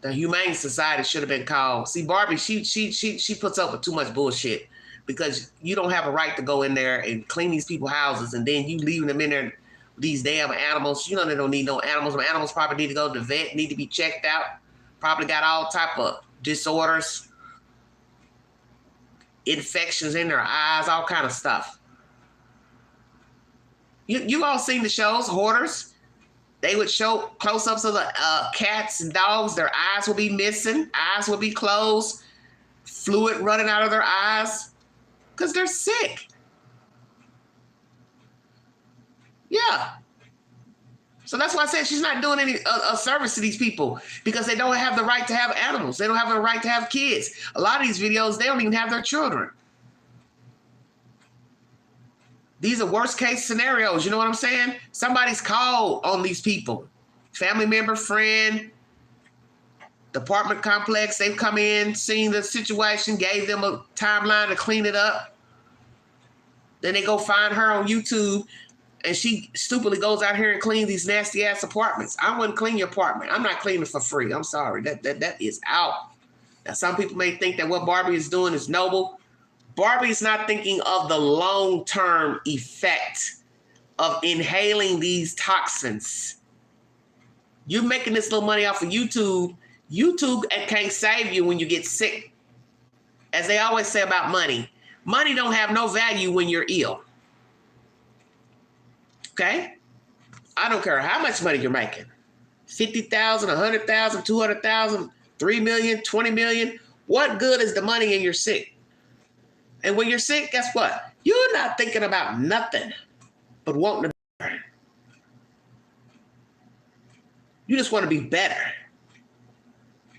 The Humane Society should have been called. See, Barbie, she puts up with too much bullshit because you don't have a right to go in there and clean these people's houses and then you leaving them in there, these damn animals. You know they don't need no animals. The animals probably need to go to the vet, need to be checked out. Probably got all type of disorders, infections in their eyes, all kind of stuff. You all seen the shows, Hoarders? They would show close-ups of the cats and dogs. Their eyes would be missing. Eyes would be closed. Fluid running out of their eyes. Because they're sick. Yeah. So that's why I said she's not doing any a service to these people. Because they don't have the right to have animals. They don't have the right to have kids. A lot of these videos, they don't even have their children. These are worst case scenarios. You know what I'm saying? Somebody's called on these people. Family member, friend, apartment complex. They've come in, seen the situation, gave them a timeline to clean it up. Then they go find her on YouTube and she stupidly goes out here and cleans these nasty ass apartments. I wouldn't clean your apartment. I'm not cleaning for free. I'm sorry. That is out. Now, some people may think that what Barbie is doing is noble. Barbie's not thinking of the long-term effect of inhaling these toxins. You're making this little money off of YouTube. YouTube can't save you when you get sick. As they always say about money, money don't have no value when you're ill. Okay? I don't care how much money you're making. 50,000, 100,000, 200,000, 3 million, 20 million. What good is the money when you're sick? And when you're sick, guess what? You're not thinking about nothing but wanting to be better. You just want to be better.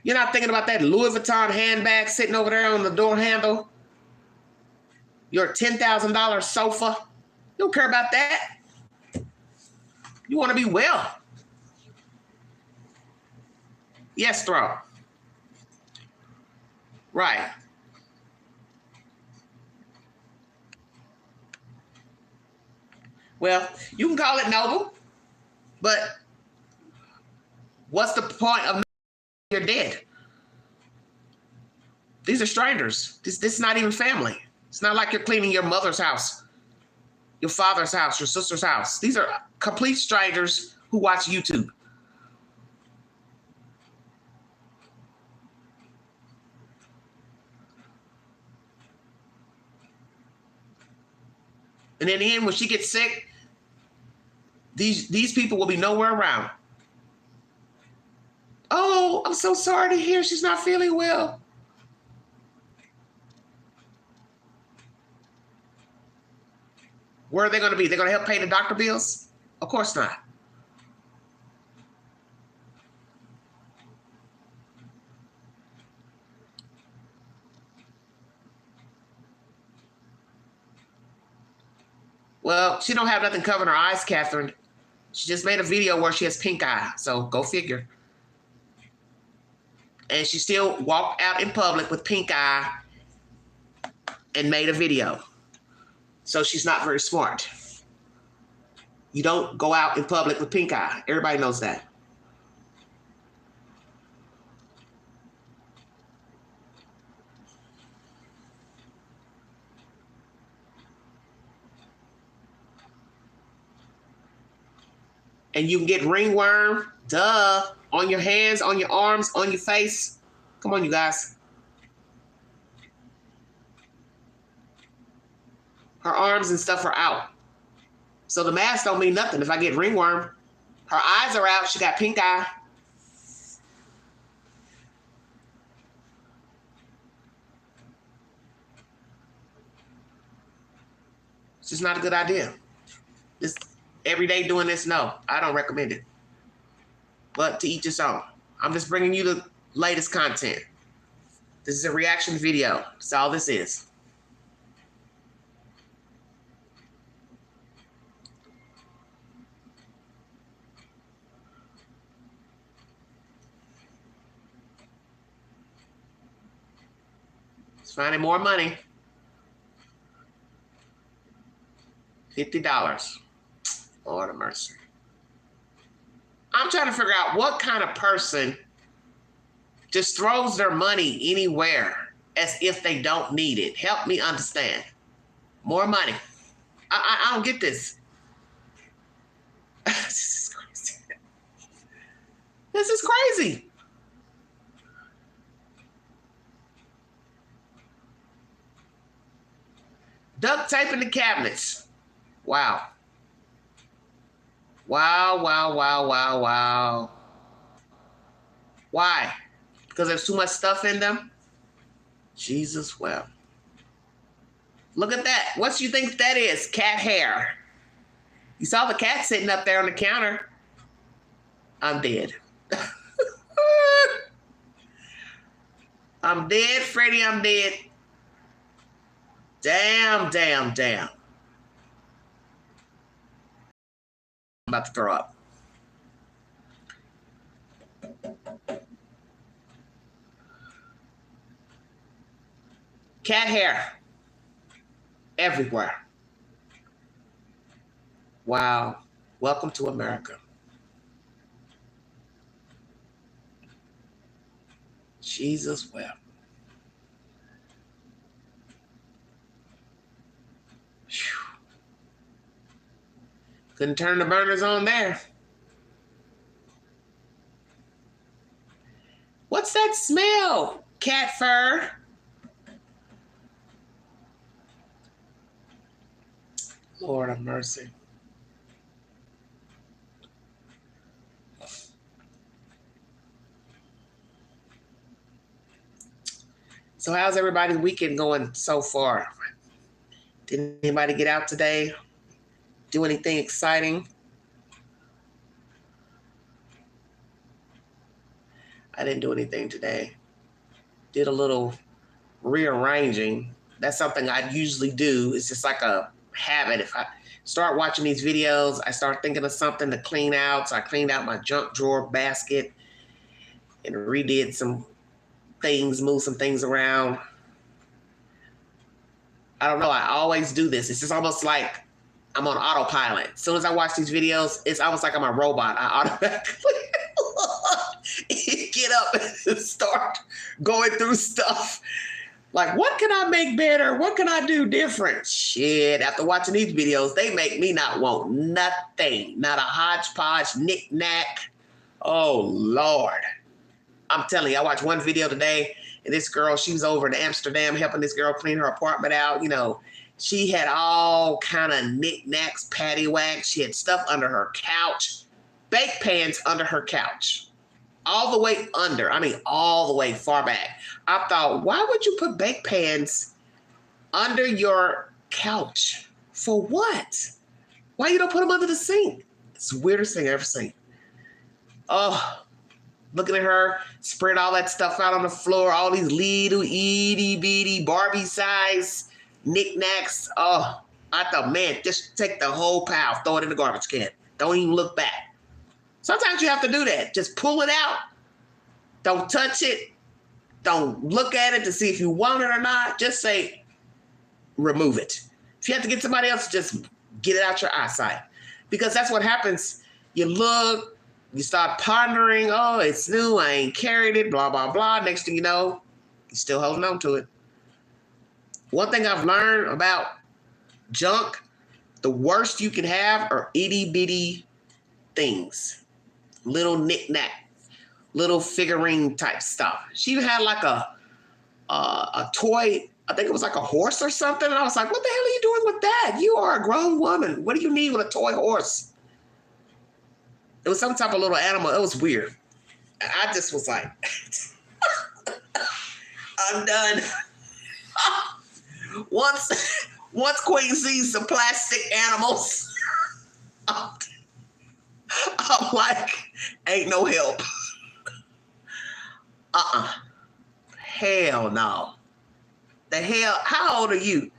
You're not thinking about that Louis Vuitton handbag sitting over there on the door handle. Your $10,000 sofa. You don't care about that. You want to be well. Yes, throw. Right. Well, you can call it noble, but what's the point of you're dead? These are strangers. This is not even family. It's not like you're cleaning your mother's house, your father's house, your sister's house. These are complete strangers who watch YouTube. And in the end, when she gets sick, these people will be nowhere around. Oh, I'm so sorry to hear she's not feeling well. Where are they going to be? They're going to help pay the doctor bills? Of course not. Well, she don't have nothing covering her eyes, Catherine. She just made a video where she has pink eye, so go figure. And she still walked out in public with pink eye and made a video. So she's not very smart. You don't go out in public with pink eye. Everybody knows that. And you can get ringworm, duh, on your hands, on your arms, on your face. Come on, you guys. Her arms and stuff are out. So the mask don't mean nothing if I get ringworm. Her eyes are out. She got pink eye. It's just not a good idea. Just every day doing this, no, I don't recommend it. But to each his own. I'm just bringing you the latest content. This is a reaction video. That's all this is. It's finding more money. $50. Lord of mercy. I'm trying to figure out what kind of person just throws their money anywhere as if they don't need it. Help me understand. More money. I don't get this. This is crazy. This is crazy. Duct taping the cabinets. Wow. Wow, wow, wow, wow, wow. Why? Because there's too much stuff in them? Jesus, well. Look at that. What do you think that is? Cat hair. You saw the cat sitting up there on the counter. I'm dead. I'm dead, Freddie, I'm dead. Damn, damn, damn. I'm about to throw up. Cat hair. Everywhere. Wow. Welcome to America. Jesus wept. Whew. Couldn't turn the burners on there. What's that smell? Cat fur. Lord have mercy. So how's everybody's weekend going so far? Did anybody get out today? Do anything exciting? I didn't do anything today. Did a little rearranging. That's something I usually do. It's just like a habit. If I start watching these videos, I start thinking of something to clean out. So I cleaned out my junk drawer basket and redid some things, moved some things around. I don't know. I always do this. It's just almost like I'm on autopilot. As soon as I watch these videos, it's almost like I'm a robot. I automatically get up and start going through stuff. Like, what can I make better? What can I do different? Shit, after watching these videos, they make me not want nothing. Not a hodgepodge, knick-knack. Oh, Lord. I'm telling you, I watched one video today, and this girl, she was over in Amsterdam helping this girl clean her apartment out. You know, she had all kind of knickknacks, paddywhacks. She had stuff under her couch, bake pans under her couch. All the way under, I mean, all the way far back. I thought, why would you put bake pans under your couch? For what? Why you don't put them under the sink? It's the weirdest thing I've ever seen. Oh, looking at her, spread all that stuff out on the floor, all these little itty bitty Barbie size knickknacks. Oh, I thought, man, just take the whole pile, throw it in the garbage can. Don't even look back. Sometimes you have to do that. Just pull it out. Don't touch it. Don't look at it to see if you want it or not. Just say, remove it. If you have to get somebody else, just get it out your eyesight. Because that's what happens. You look, you start pondering, oh, it's new, I ain't carried it, blah, blah, blah. Next thing you know, you're still holding on to it. One thing I've learned about junk, the worst you can have are itty bitty things. Little knick-knack, little figurine type stuff. She even had like a toy, I think it was like a horse or something. And I was like, what the hell are you doing with that? You are a grown woman. What do you need with a toy horse? It was some type of little animal. It was weird. And I just was like, I'm done. Once Queen sees some plastic animals, I'm like, ain't no help. Hell no. The hell, how old are you?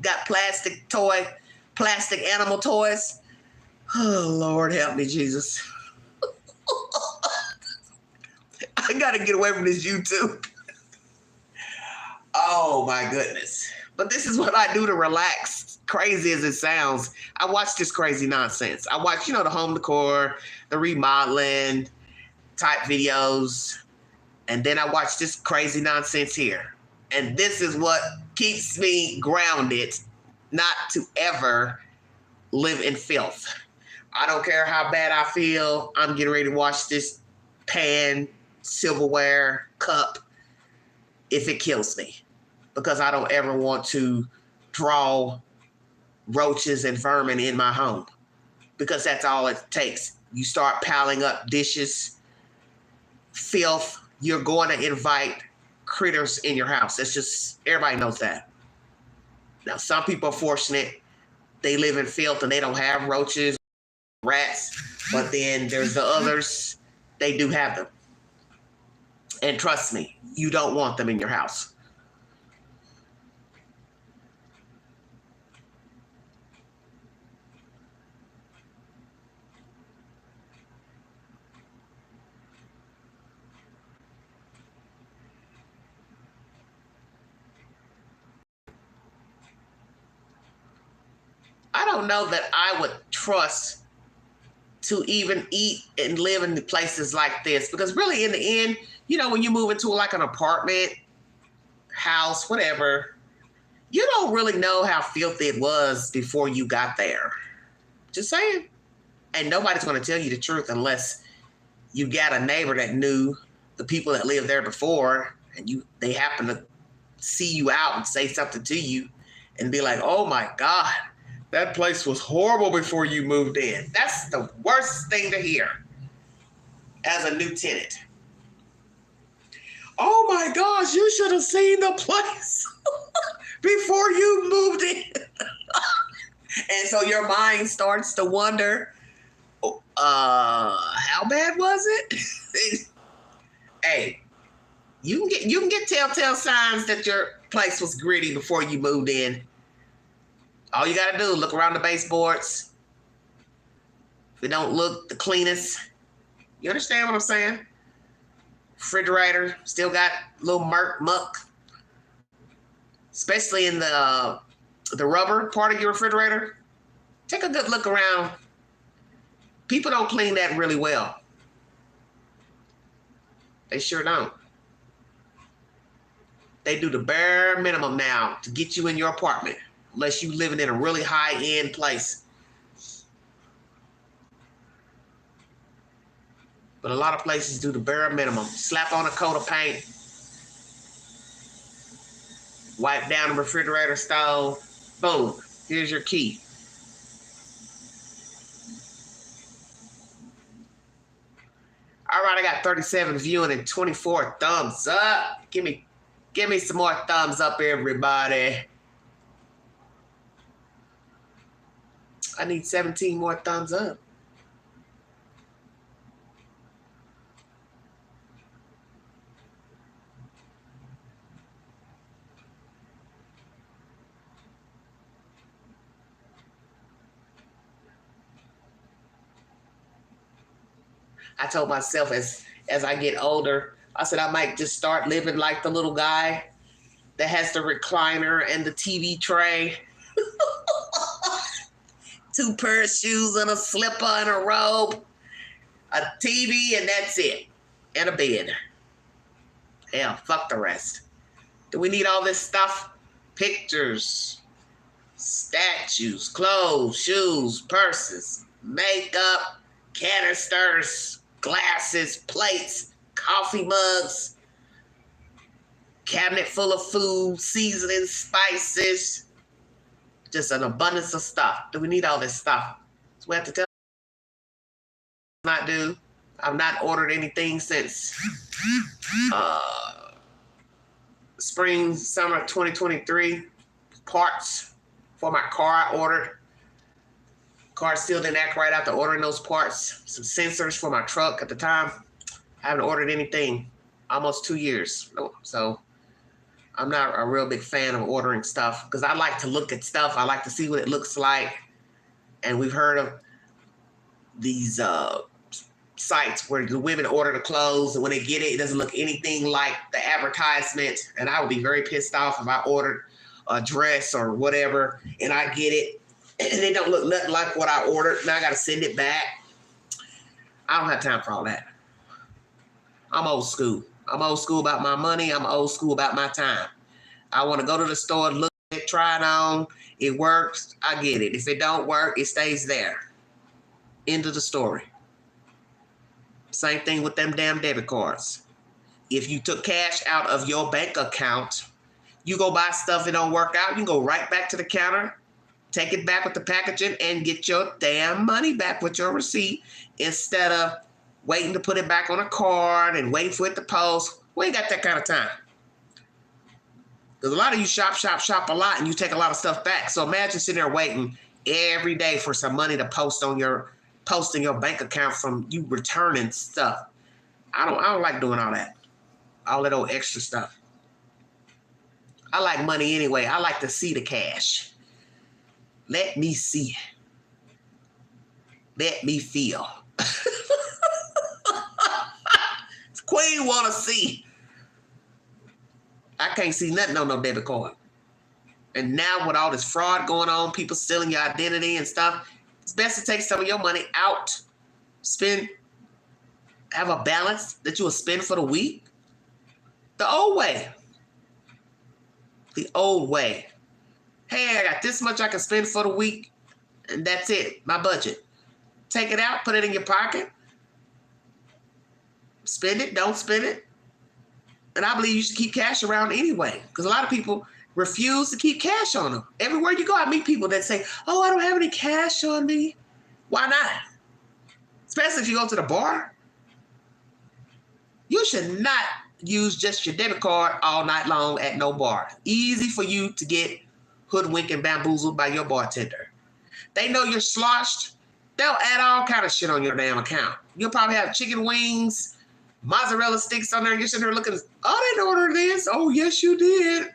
Got plastic animal toys? Oh, Lord, help me, Jesus. I gotta get away from this YouTube. Oh, my goodness. But this is what I do to relax. Crazy as it sounds, I watch this crazy nonsense. I watch, the home decor, the remodeling type videos, and then I watch this crazy nonsense here. And this is what keeps me grounded, not to ever live in filth. I don't care how bad I feel. I'm getting ready to wash this pan, silverware, cup, if it kills me, because I don't ever want to draw roaches and vermin in my home, because that's all it takes. You start piling up dishes, filth, you're going to invite critters in your house. That's just, everybody knows that. Now, some people are fortunate. They live in filth and they don't have roaches, rats, but then there's the others, they do have them. And trust me, you don't want them in your house. I don't know that I would trust to even eat and live in places like this, because really in the end, when you move into like an apartment, house, whatever, You don't really know how filthy it was before you got there. Just saying. And nobody's going to tell you the truth unless you got a neighbor that knew the people that lived there before, and they happen to see you out and say something to you and be like, oh my God, that place was horrible before you moved in. That's the worst thing to hear as a new tenant. Oh my gosh, you should have seen the place before you moved in. And so your mind starts to wonder, how bad was it? Hey, you can get telltale signs that your place was gritty before you moved in. All you gotta do is look around the baseboards. If it don't look the cleanest, you understand what I'm saying? Refrigerator still got a little muck, especially in the rubber part of your refrigerator. Take a good look around. People don't clean that really well. They sure don't. They do the bare minimum now to get you in your apartment, unless you living in a really high-end place. But a lot of places do the bare minimum. Slap on a coat of paint, wipe down the refrigerator stove, boom, here's your key. All right, I got 37 viewing and 24 thumbs up. Give me some more thumbs up, everybody. I need 17 more thumbs up. I told myself as I get older, I said I might just start living like the little guy that has the recliner and the TV tray. 2 pair of shoes and a slipper and a robe, a TV, and that's it. And a bed. Hell, fuck the rest. Do we need all this stuff? Pictures, statues, clothes, shoes, purses, makeup, canisters, glasses, plates, coffee mugs, cabinet full of food, seasonings, spices, just an abundance of stuff. Do we need all this stuff? So we have to tell not do. I've not ordered anything since spring, summer 2023. Parts for my car I ordered. Car still didn't act right after ordering those parts. Some sensors for my truck at the time. I haven't ordered anything almost 2 years. So I'm not a real big fan of ordering stuff because I like to look at stuff. I like to see what it looks like. And we've heard of these sites where the women order the clothes, and when they get it, it doesn't look anything like the advertisement. And I would be very pissed off if I ordered a dress or whatever and I get it and it don't look nothing like what I ordered. Now I got to send it back. I don't have time for all that. I'm old school. I'm old school about my money. I'm old school about my time. I want to go to the store, look at it, try it on. It works, I get it. If it don't work, it stays there. End of the story. Same thing with them damn debit cards. If you took cash out of your bank account, you go buy stuff, it don't work out, you can go right back to the counter, take it back with the packaging, and get your damn money back with your receipt instead of waiting to put it back on a card and waiting for it to post. We ain't got that kind of time. Because a lot of you shop a lot, and you take a lot of stuff back. So imagine sitting there waiting every day for some money to post in your bank account from you returning stuff. I don't like doing all that. All that old extra stuff. I like money anyway. I like to see the cash. Let me see. Let me feel. Queen want to see. I can't see nothing on no debit card. And now with all this fraud going on, people stealing your identity and stuff, it's best to take some of your money out. Have a balance that you will spend for the week. The old way. The old way. Hey, I got this much I can spend for the week, and that's it, my budget. Take it out, put it in your pocket, spend it, don't spend it. And I believe you should keep cash around anyway, because a lot of people refuse to keep cash on them. Everywhere you go, I meet people that say, oh, I don't have any cash on me. Why not? Especially if you go to the bar. You should not use just your debit card all night long at no bar. Easy for you to get hoodwinked and bamboozled by your bartender. They know you're sloshed. They'll add all kind of shit on your damn account. You'll probably have chicken wings, mozzarella sticks on there, and you're sitting there looking, oh, I didn't order this. Oh, yes, you did.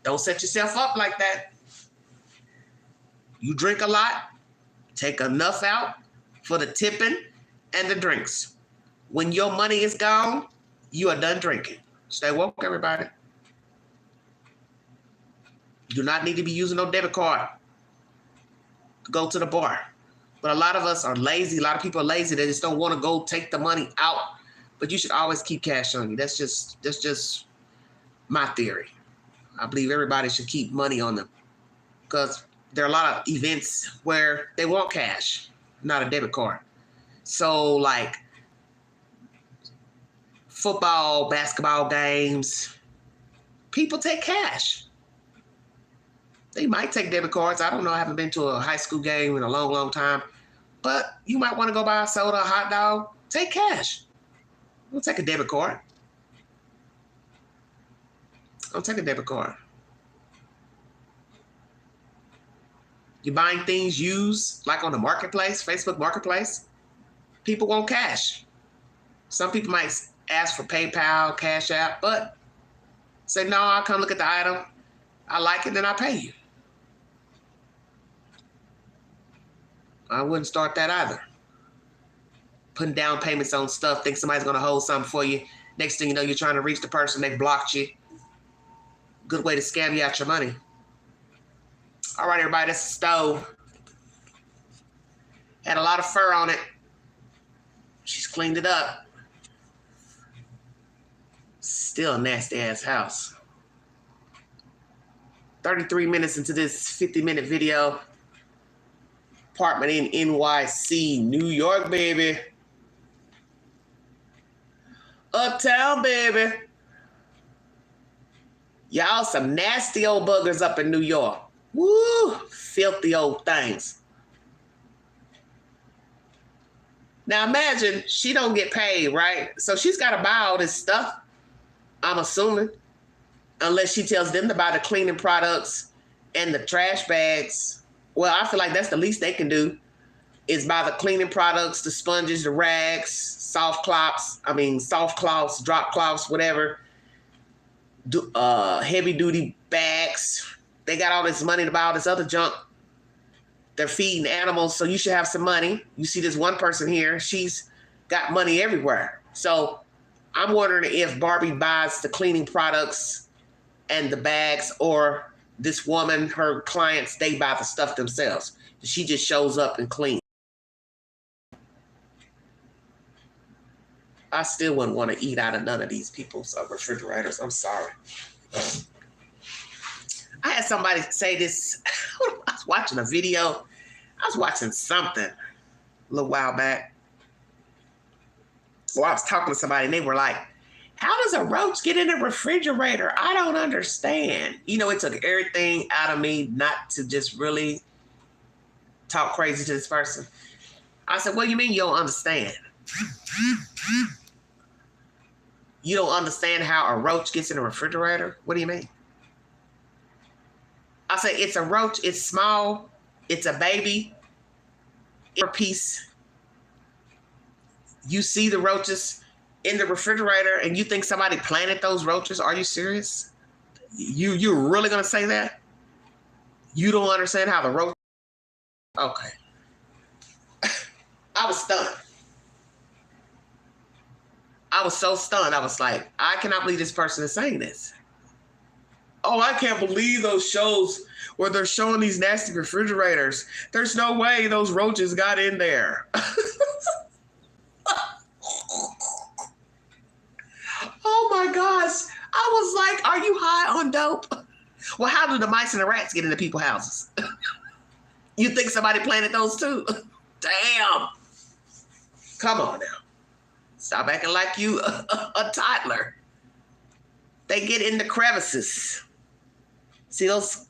Don't set yourself up like that. You drink a lot, take enough out for the tipping and the drinks. When your money is gone, you are done drinking. Stay woke, everybody. You do not need to be using no debit card to go to the bar. But a lot of us are lazy. A lot of people are lazy. They just don't want to go take the money out. But you should always keep cash on you. That's just my theory. I believe everybody should keep money on them, because there are a lot of events where they want cash, not a debit card. So like football, basketball games, people take cash. They might take debit cards. I don't know. I haven't been to a high school game in a long, long time. But you might want to go buy a soda, a hot dog. Take cash. Don't take a debit card. Don't take a debit card. You're buying things used, like on the marketplace, Facebook Marketplace. People want cash. Some people might ask for PayPal, Cash App, but say, no, I'll come look at the item. I like it, then I'll pay you. I wouldn't start that either. Putting down payments on stuff, think somebody's going to hold something for you. Next thing you know, you're trying to reach the person, they blocked you. Good way to scam you out your money. All right, everybody, that's the stove. Had a lot of fur on it. She's cleaned it up. Still a nasty ass house. 33 minutes into this 50-minute video. Apartment in NYC, New York, baby. Uptown, baby. Y'all some nasty old buggers up in New York. Woo, filthy old things. Now imagine she don't get paid, right? So she's got to buy all this stuff, I'm assuming, unless she tells them to buy the cleaning products and the trash bags. Well, I feel like that's the least they can do, is buy the cleaning products, the sponges, the rags, soft cloths, drop cloths, whatever, heavy duty bags. They got all this money to buy all this other junk. They're feeding animals, so you should have some money. You see this one person here, she's got money everywhere. So I'm wondering if Barbie buys the cleaning products and the bags, or this woman, her clients, they buy the stuff themselves. She just shows up and cleans. I still wouldn't want to eat out of none of these people's refrigerators. I'm sorry. I had somebody say this. I was watching a video. I was watching something a little while back. Well, I was talking to somebody and they were like, how does a roach get in a refrigerator? I don't understand. You know, it took everything out of me not to just really talk crazy to this person. I said, what do you mean you don't understand? You don't understand how a roach gets in a refrigerator? What do you mean? I said, it's a roach. It's small. It's a baby. It's a piece. You see the roaches in the refrigerator and you think somebody planted those roaches? Are you serious? You're really going to say that? You don't understand how the roach... Okay. I was stunned. I was so stunned. I was like, I cannot believe this person is saying this. Oh, I can't believe those shows where they're showing these nasty refrigerators. There's no way those roaches got in there. Oh my gosh. I was like, are you high on dope? Well, how do the mice and the rats get into people's houses? You think somebody planted those too? Damn. Come on now. Stop acting like you a toddler. They get in the crevices. See those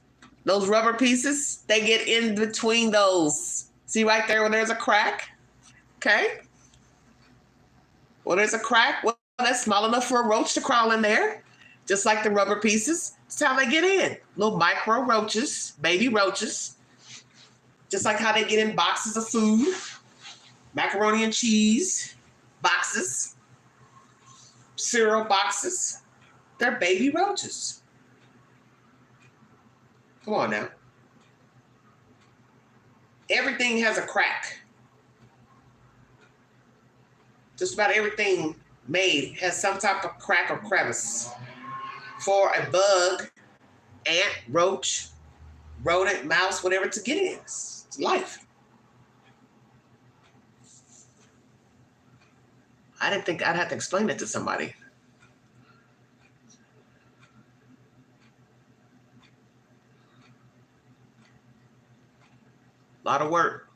rubber pieces? They get in between those. See right there where there's a crack? Okay. Well, there's a crack. Well, that's small enough for a roach to crawl in there. Just like the rubber pieces. That's how they get in. Little micro roaches, baby roaches. Just like how they get in boxes of food. Macaroni and cheese boxes. Cereal boxes. They're baby roaches. Come on now. Everything has a crack. Just about everything made has some type of crack or crevice. For a bug, ant, roach, rodent, mouse, whatever to get in. It's life. I didn't think I'd have to explain it to somebody. A lot of work.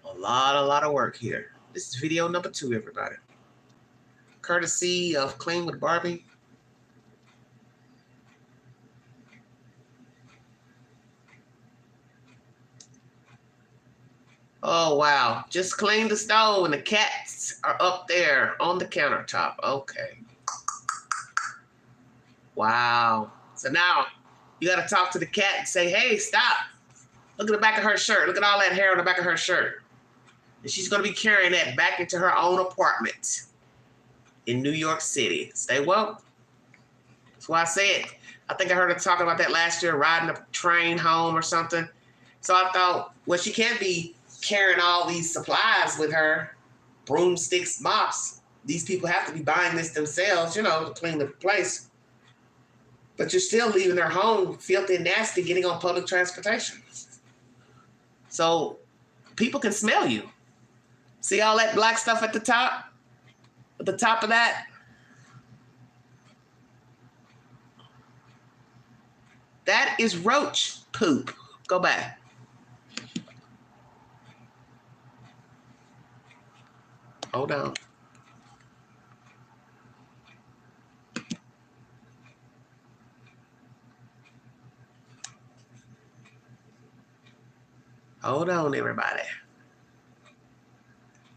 A lot of work here. This is video number 2, everybody. Courtesy of Clean with Barbie. Oh, wow. Just cleaned the stove and the cats are up there on the countertop. Okay. Wow. So now you got to talk to the cat and say, hey, stop. Look at the back of her shirt. Look at all that hair on the back of her shirt. And she's going to be carrying that back into her own apartment in New York City. Stay woke. That's why I said, I think I heard her talking about that last year, riding a train home or something. So I thought, well, she can't be carrying all these supplies with her, broomsticks, mops. These people have to be buying this themselves, to clean the place. But you're still leaving their home filthy and nasty, getting on public transportation. So people can smell you. See all that black stuff at the top? At the top of that? That is roach poop. Go back. Hold on. Hold on, everybody.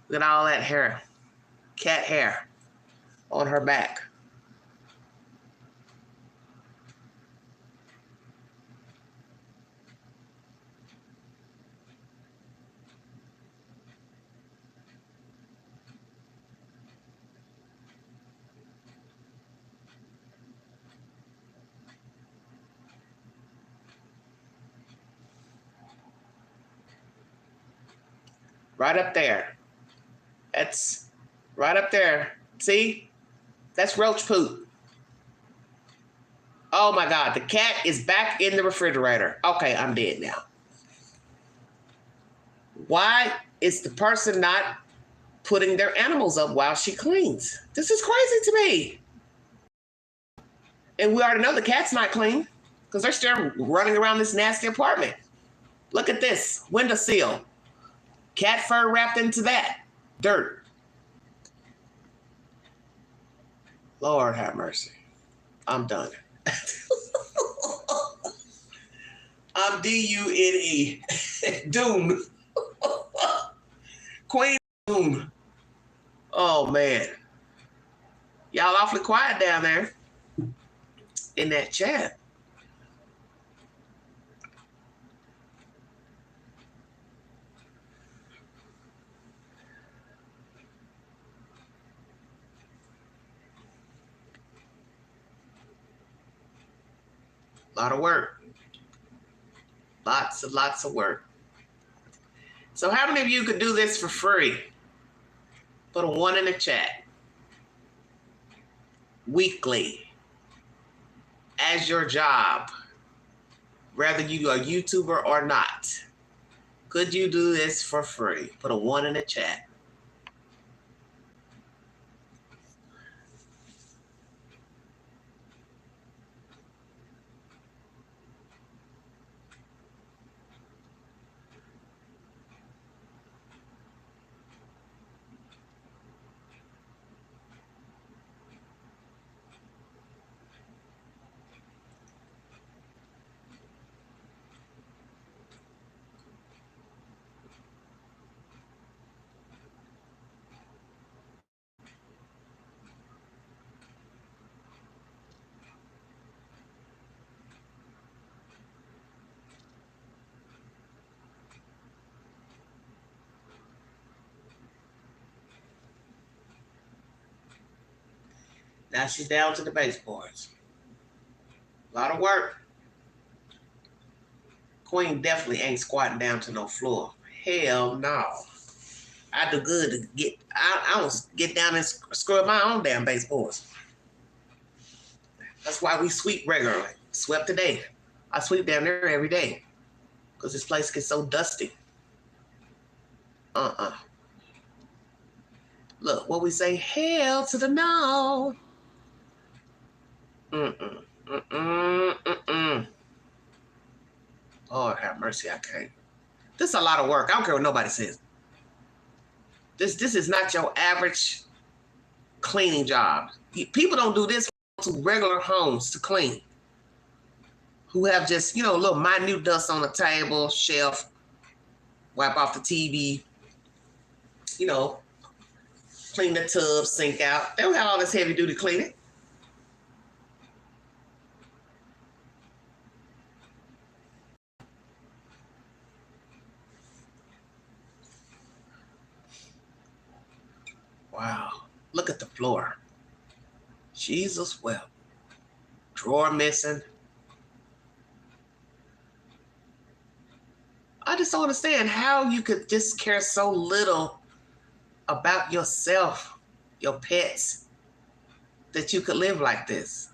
Look at all that hair. Cat hair on her back. Right up there. That's right up there. See? That's roach poop. Oh my God, the cat is back in the refrigerator. Okay, I'm dead now. Why is the person not putting their animals up while she cleans? This is crazy to me. And we already know the cat's not clean because they're still running around this nasty apartment. Look at this windowsill. Cat fur wrapped into that. Dirt. Lord have mercy. I'm done. I'm D-U-N-E. Doom. Queen Doom. Oh, man. Y'all awfully quiet down there in that chat. A lot of work. Lots of work. So how many of you could do this for free? Put a 1 in the chat. Weekly. As your job. Whether you are a YouTuber or not. Could you do this for free? Put a 1 in the chat. Now she's down to the baseboards. A lot of work. Queen definitely ain't squatting down to no floor. Hell no. I do good to I don't get down and scrub my own damn baseboards. That's why we sweep regularly. Swept today. I sweep down there every day because this place gets so dusty. Look, what we say, hell to the no. Lord have mercy, I can't. This is a lot of work. I don't care what nobody says. This is not your average cleaning job. People don't do this to regular homes to clean. Who have just, little minute dust on the table, shelf, wipe off the TV, clean the tub, sink out. They don't have all this heavy duty cleaning. Wow. Look at the floor. Jesus wept. Drawer missing. I just don't understand how you could just care so little about yourself, your pets, that you could live like this.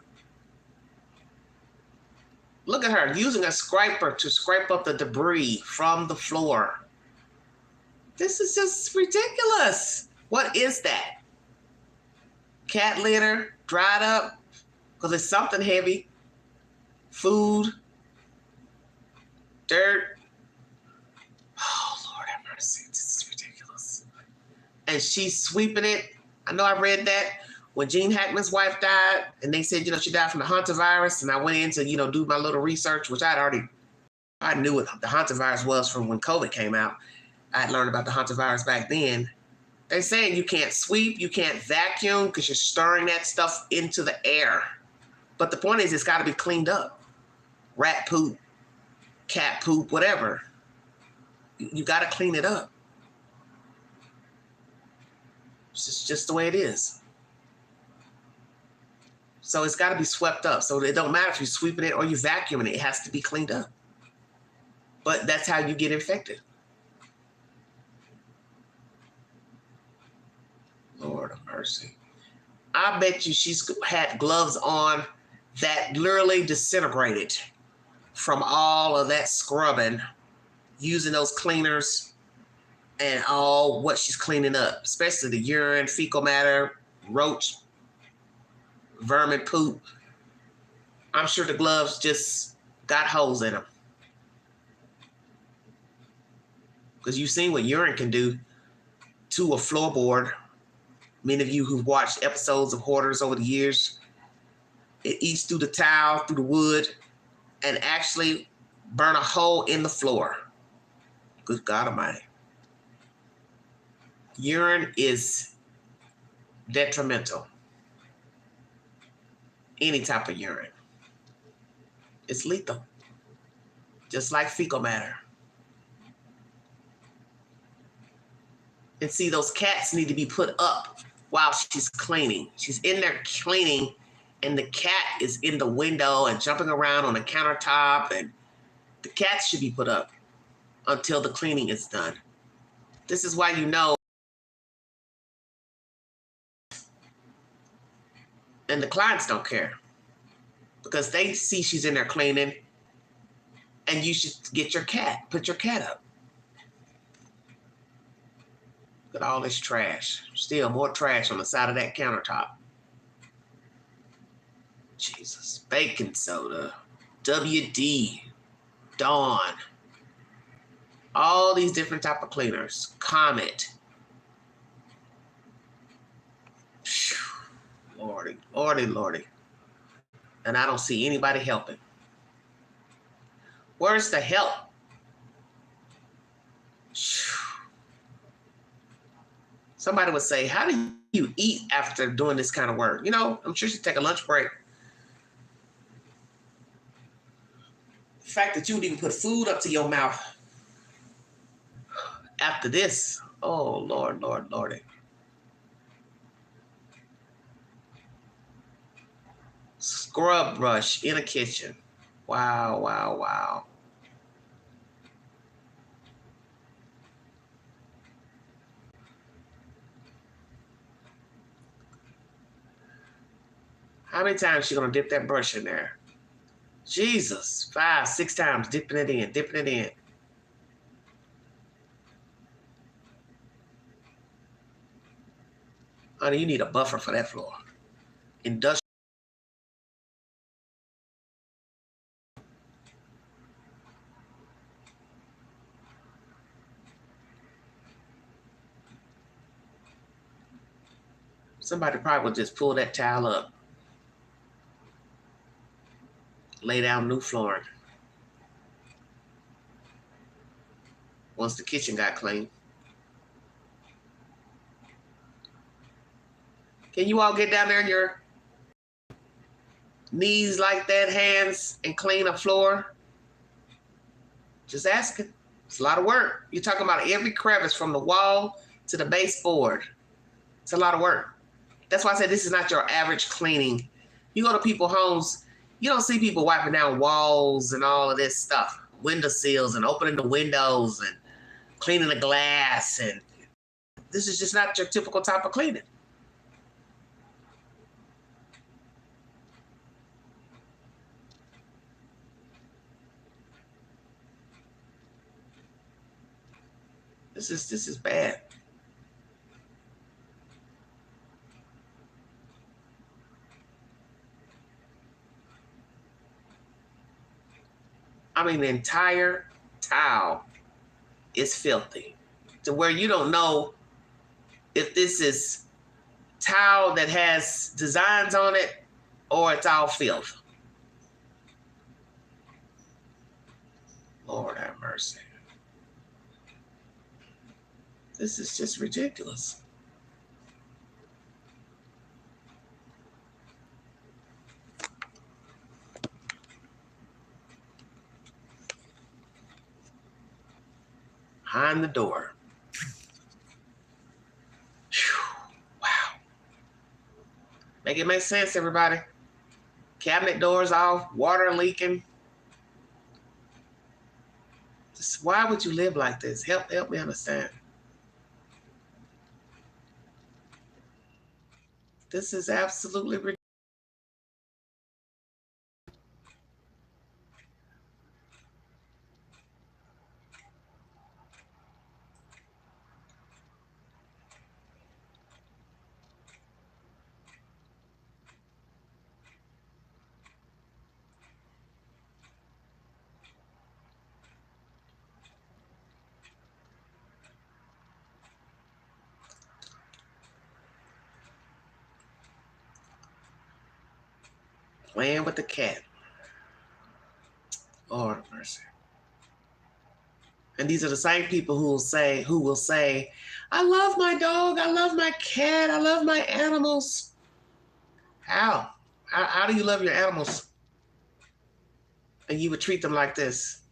Look at her using a scraper to scrape up the debris from the floor. This is just ridiculous. What is that? Cat litter, dried up, because it's something heavy. Food, dirt. Oh, Lord have mercy. This is ridiculous. And she's sweeping it. I know I read that when Gene Hackman's wife died, and they said, she died from the hantavirus, and I went in to, do my little research, which I knew what the hantavirus was from when COVID came out. I had learned about the hantavirus back then. They're saying you can't sweep, you can't vacuum because you're stirring that stuff into the air. But the point is, it's got to be cleaned up. Rat poop, cat poop, whatever. You got to clean it up. It's just the way it is. So it's got to be swept up. So it don't matter if you're sweeping it or you're vacuuming it. It has to be cleaned up. But that's how you get infected. Lord of mercy. I bet you she's had gloves on that literally disintegrated from all of that scrubbing, using those cleaners and all what she's cleaning up, especially the urine, fecal matter, roach, vermin poop. I'm sure the gloves just got holes in them. Because you've seen what urine can do to a floorboard. Many of you who've watched episodes of Hoarders over the years, it eats through the tile, through the wood, and actually burn a hole in the floor. Good God Almighty. Urine is detrimental. Any type of urine. It's lethal. Just like fecal matter. And see, those cats need to be put up while she's cleaning. She's in there cleaning, and the cat is in the window and jumping around on the countertop, and the cats should be put up until the cleaning is done. This is why you know. And the clients don't care because they see she's in there cleaning, and you should get your cat, put your cat up. Look at all this trash. Still more trash on the side of that countertop. Jesus. Baking soda. WD. Dawn. All these different type of cleaners. Comet. Lordy, lordy, lordy. And I don't see anybody helping. Where's the help? Somebody would say, how do you eat after doing this kind of work? I'm sure you should take a lunch break. The fact that you would even put food up to your mouth after this. Oh, Lord, Lord, Lordy. scrub brush in a kitchen. Wow, wow, wow. How many times she gonna dip that brush in there? Jesus, 5, 6 times dipping it in, dipping it in. Honey, you need a buffer for that floor. Industrial. Somebody probably would just pull that towel up, lay down new flooring. Once the kitchen got clean. Can you all get down there on your knees like that, hands, and clean a floor? Just asking. It's a lot of work. You're talking about every crevice from the wall to the baseboard. It's a lot of work. That's why I said this is not your average cleaning. You go to people's homes, you don't see people wiping down walls and all of this stuff. Window sills and opening the windows and cleaning the glass. And this is just not your typical type of cleaning. This is bad. I mean, the entire towel is filthy to where you don't know if this is towel that has designs on it or it's all filth. Lord have mercy. This is just ridiculous. Behind the door. Whew. Wow. Make it make sense, everybody. Cabinet doors off, water leaking. Just, why would you live like this? Help me understand. This is absolutely ridiculous. Playing with the cat. Lord have mercy. And these are the same people who will say, I love my dog, I love my cat, I love my animals. How? How do you love your animals? And you would treat them like this?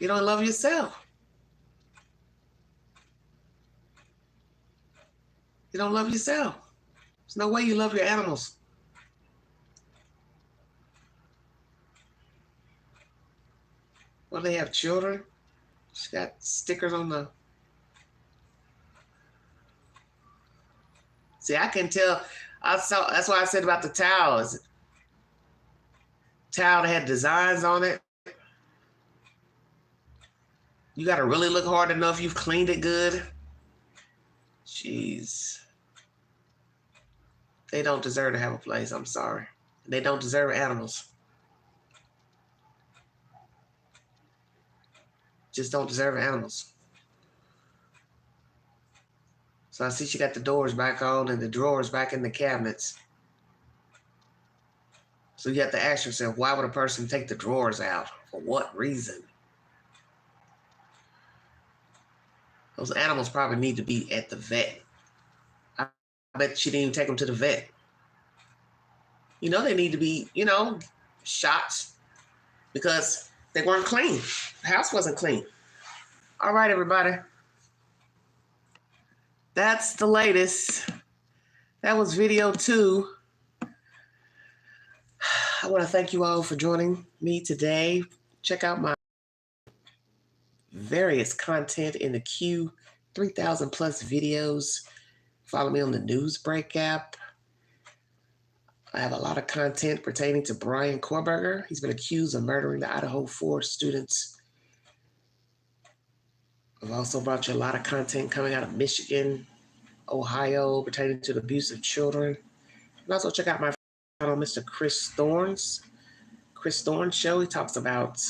You don't love yourself. You don't love yourself. There's no way you love your animals. Well, they have children. She got stickers on the... See, I can tell. That's why I said about the towels. Towel that had designs on it. You got to really look hard enough. You've cleaned it good. Jeez. They don't deserve to have a place. I'm sorry. They don't deserve animals. Just don't deserve animals. So I see she got the doors back on and the drawers back in the cabinets. So you have to ask yourself, why would a person take the drawers out? For what reason? Those animals probably need to be at the vet. I bet she didn't even take them to the vet. You know, they need to be, shot because they weren't clean. The house wasn't clean. All right, everybody. That's the latest. That was video 2. I want to thank you all for joining me today. Check out my various content in the queue, 3,000 plus videos. Follow me on the Newsbreak app. I have a lot of content pertaining to Brian Korberger. He's been accused of murdering the Idaho 4 students. I've also brought you a lot of content coming out of Michigan, Ohio, pertaining to the abuse of children. And also check out my channel, Mr. Chris Thorne's show. He talks about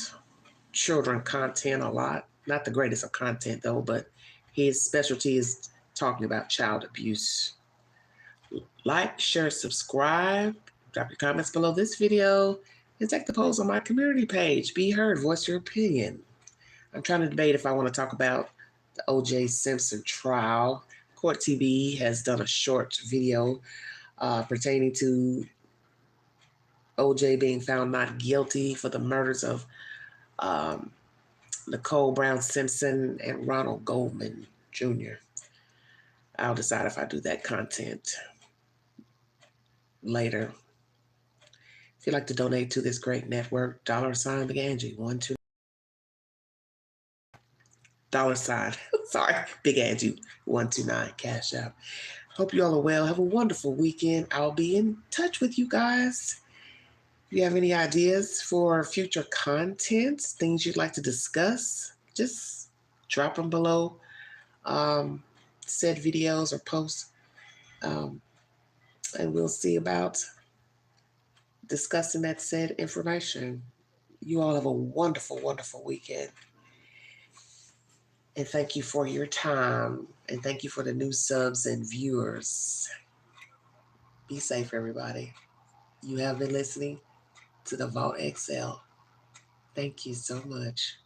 children content a lot. Not the greatest of content though, but his specialty is talking about child abuse. Like, share, subscribe, drop your comments below this video, and take the polls on my community page. Be heard, voice your opinion. I'm trying to debate if I want to talk about the O.J. Simpson trial. Court TV has done a short video pertaining to O.J. being found not guilty for the murders of Nicole Brown Simpson and Ronald Goldman Jr. I'll decide if I do that content later. If you'd like to donate to this great network, $ Big Angie 12. Sorry, Big Angie 129 Cash App. Hope you all are well. Have a wonderful weekend. I'll be in touch with you guys. If you have any ideas for future content, things you'd like to discuss, just drop them below said videos or posts. And we'll see about discussing that said information. You all have a wonderful, wonderful weekend. And thank you for your time. And thank you for the new subs and viewers. Be safe, everybody. You have been listening to the Vault XL. Thank you so much.